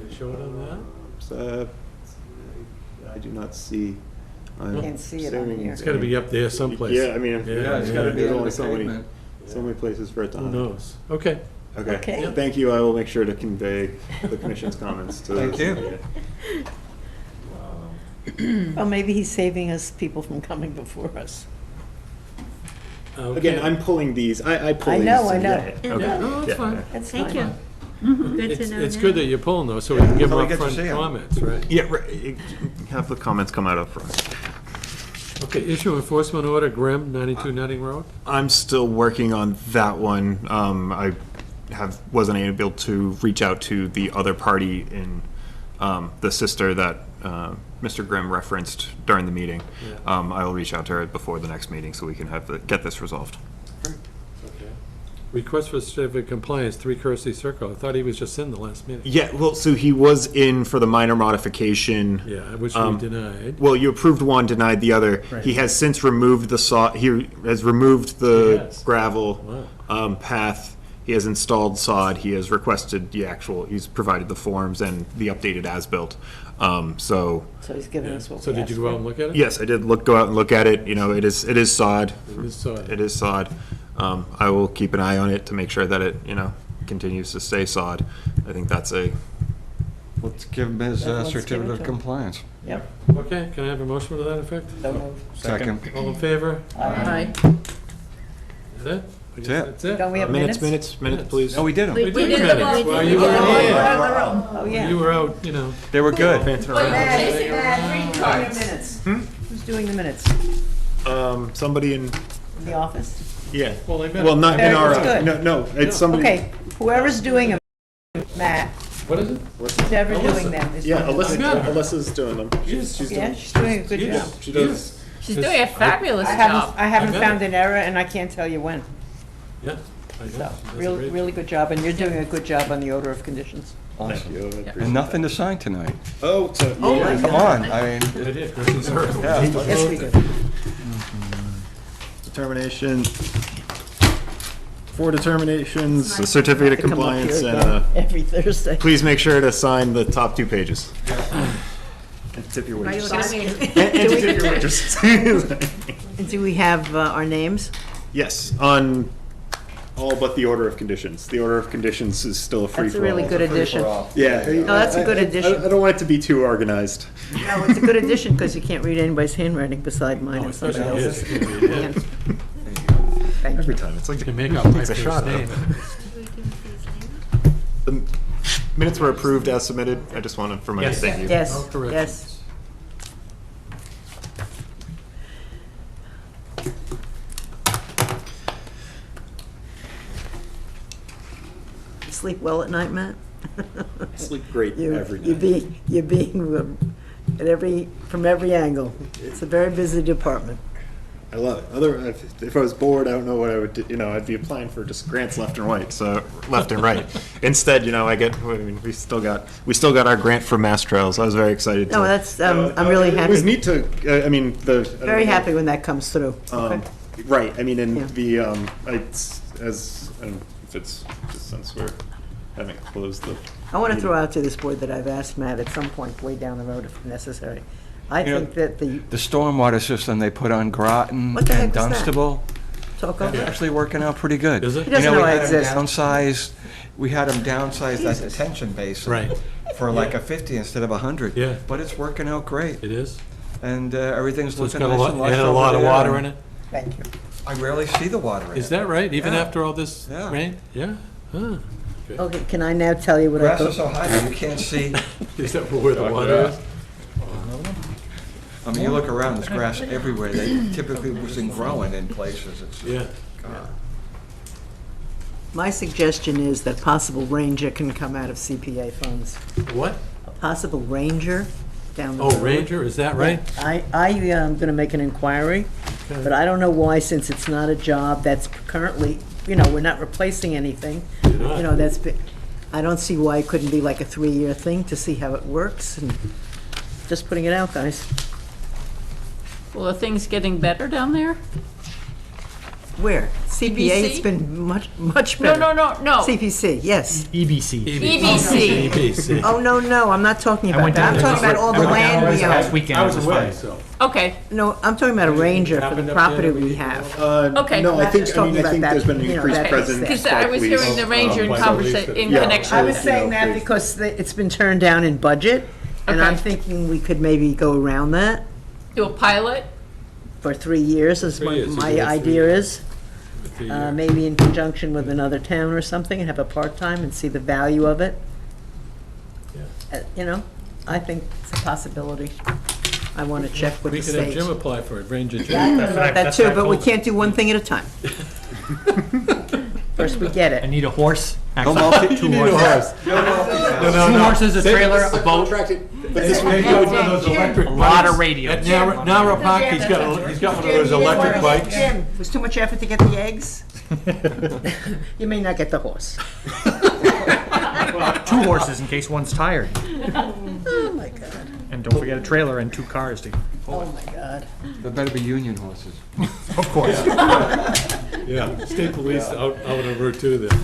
they show it on that? I do not see. Can't see it on here. It's gotta be up there someplace. Yeah, I mean, Yeah, it's gotta be there's on only the so many, pavement. so many places for it to Who hide. knows? Okay. Okay. Okay, thank you. I will make sure to convey the commission's comments to. Thank you. Well, maybe he's saving us, people from coming before us. Again, I'm pulling these. I pull I these. know, I know. yeah, Okay. No, that's Yeah, fine. yeah. That's Thank fine. you. Good to It's, know it's now. good that you're pulling those, so we can give So them we get to see upfront 'em. comments, right? Yeah, right. Have the comments come out up front. Okay, issue enforcement order, Grimm, 92 Nutting Road. I'm still working on that one. I wasn't able to reach out to the other party in, the sister that, Mr. Grimm referenced during the meeting. I will reach out to her before the next meeting so we can get this resolved. Request for certificate of compliance, 3 Kersey Circle. I thought he was just in the last meeting. Yeah, well, so he was in for the minor modification. Yeah, which we denied. Well, you approved one, denied the other. He has since removed the he has removed the Yes. gravel path. He has installed sod. He has requested he's provided the forms and the updated as-built. So, So he's giving us what So we did asked you go out for. and look at it? yes, I did go out and look at it. You know, it is sod. It is sod. It is sod. I will keep an eye on it to make sure that it, continues to stay sod. I think that's Let's give him his Yeah, let's give it certificate of to him. compliance. Yep. Okay, can I have a motion to that effect? Second. All in favor? Aye. Is that? That's it. That's it? Don't we have Minutes, minutes? minutes, please. No, we did them. We did the minutes. minutes. Well, you were Oh, yeah. You were out, you know. They were good. Who's doing the minutes? Who's doing the minutes? Somebody in, In the office? yeah. Well, they met. Well, not in our, Good. no, it's somebody. Okay, whoever's doing them, Matt, What is it? whoever doing them is. Yeah, doing them. Alyssa's doing them. She's Yeah, doing, she's doing a good Yes. job. she does. She's doing a fabulous I job. haven't bet. found an error, and I can't tell you when. Yeah. I know. So, That's real, great. really good job, and you're doing a good job on the order of conditions. Thank you. I appreciate And nothing to sign tonight. that. Oh, so, Oh, yeah. my Come on, I mean, Good idea, Christmas early. yeah. Yes, we do. Determination, 4 determinations, a certificate of To come up here compliance, and again Every Thursday. please make sure to sign the top 2 pages. And tip your wages. And to tip your wages. And do we have our names? Yes, on all but the order of conditions. The order of conditions is still a free-for-all. That's a really good addition. Yeah. No, that's a good addition. I don't want it to be too organized. No, it's a good addition, because you can't read anybody's handwriting beside mine and somebody especially else's. his. Yeah. Thank Every you. time, it's like You can make out my takes a shot first at name. it. The minutes were approved as submitted. I just wanted for my Yes. thank you. Yes, No corrections. yes. You sleep well at night, Matt? Sleep great every night. You're being, from every angle. It's a very busy department. I love it. If I was bored, I don't know what I would do. I'd be applying for just grants left and right. So left and right. Instead, we still got our grant for Mass Trails. I was very excited. No, that's, I'm really It was happy, neat to. very happy when that comes through. Okay. Right. I mean, Yeah. if it's just since we're haven't closed the. I want to throw out to this board that I've asked Matt at some point way down the road if necessary. I You know, think that the, The stormwater system they put on Groton What the heck and is that? Dunstable, talk that's over. actually working out pretty good. Is it? He doesn't You know we I had 'em exist. downsized, we had them downsize that detention basin. Right. For like a 50 instead of 100. Yeah. But it's working out great, It is? and everything's So it's looking got a nice and lot, lush it had a over lot of there, water and in it? Thank you. I rarely see the water in it. Is that right? Even Yeah. after all this Yeah. rain? Yeah? Huh. Okay, can I now tell you what I Grass is thought? so high that you can't see. Is that where the water is? I mean, you look around, there's grass everywhere. They typically wasn't growing in places. It's Yeah. God. My suggestion is that possible ranger can come out of CPA funds. What? A possible ranger down the Oh, road. Ranger, is that right? I am going to make an inquiry, but I don't know why, since it's not a job that's currently, we're not replacing anything. You're not. I don't see why it couldn't be like a 3-year thing to see how it works, and just putting it out, guys. Well, are things getting better down there? Where? CPA, it's EBC? been much No, better. no. CPC, yes. EBC. EBC. EBC. Oh, no, I'm not talking I about went that. down I'm there talking about all the land we last own. weekend. It was fine. so. Okay, No, I'm talking about a ranger for the Happened up property there, we have. Okay. No, I I'm think, just talking about that, there's been an increased that presence piece because I was hearing the ranger in Yeah. connection I with was that. saying that because it's been turned down in budget, and I'm Okay. thinking we could maybe go around that Do a pilot? for 3 years, is 3 what years, you my do it 3 idea years. is. With the, Maybe in conjunction with another town or something, and have a part-time and see the value of it. I think it's a possibilty. I want to check with We the could have state. Jim apply for it, Ranger Jim. Yeah, I thought about that That's too, what I but we told can't do one thing at a time. First, we get I it. need a horse. No Actually, multi- two You need a horses. horse. Two horses, a trailer, a boat, A a lot of radios. At Narrow Park, he's got one of those electric bikes. Jim, it was too much effort to get the eggs? You may not get the horse. Two horses in case one's tired. Oh, my God. And don't forget a trailer and 2 cars to, Oh, my God. There better be union horses. of course. Yeah, state police out on Route 2 there.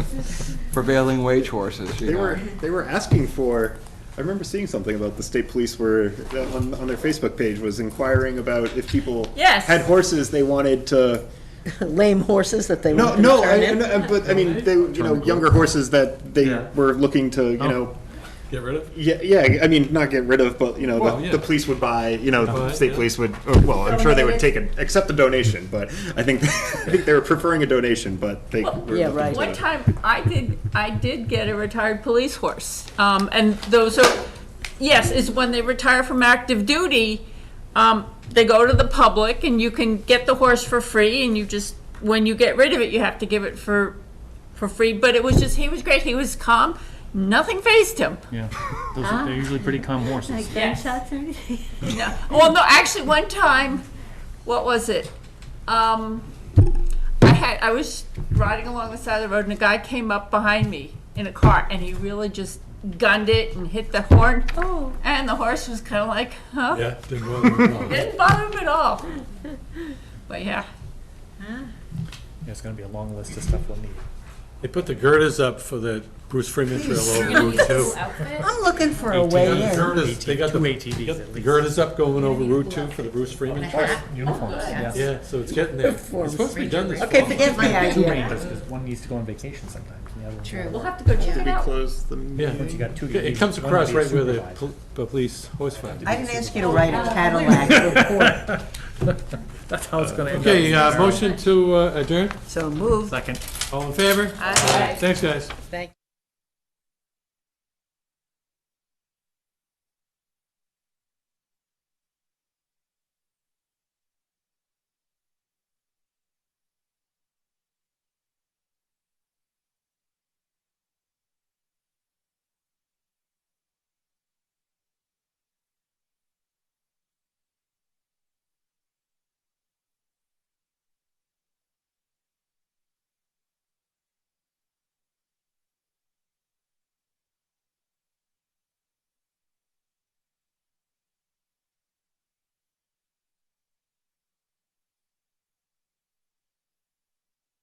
Prevailing wage horses, you know. They were asking for, I remember seeing something about the state police were, on their Facebook page, was inquiring about if people Yes. had horses they wanted to. Lame horses that they No, want to no, turn in. but I mean, they, younger horses that they Yeah. were looking to, Get rid of? Yeah, I mean, not get rid of, but, Well, yeah. the police would buy, Buy, state yeah. police would, well, I'm sure they would accept a donation, but I think, I think they were preferring a donation, but they were Yeah, looking right. to- One time, I did get a retired police horse. And those are, yes, is when they retire from active duty, they go to the public and you can get the horse for free and you just, when you get rid of it, you have to give it for free. But it was just, he was great. He was calm. Nothing fazed him. Yeah, they're usually pretty calm horses. Like gunshots or anything? No. Well, no, actually, one time, what was it? I was riding along the side of the road, and a guy came up behind me in a car, and he really just gunned it and hit the horn. Oh. And the horse was kind of like, huh? Yeah, didn't bother him at all. Didn't bother him at all. But yeah. There's gonna be a long list of stuff we'll need. They put the girders up for the Bruce Freeman Trail over Route 2. I'm looking for a way in. They got Two the ATVs got at the least. girders up going over Route 2 for the Bruce Freeman Trail. Uniforms, yes. Yeah, so it's getting there. It's supposed to be done this Okay, fall. forget my Two idea. ranges, because one needs to go on vacation sometimes, and the other one. True. We'll have to go check it We out. close the Yeah. Once you got two. It comes one across will be right where the supervised. police horse farm. I didn't ask you to write a Cadillac report, That's how it's gonna end up. Okay, motion to adjourn? so move. Second. All in favor? Aye. Thanks, guys. Thank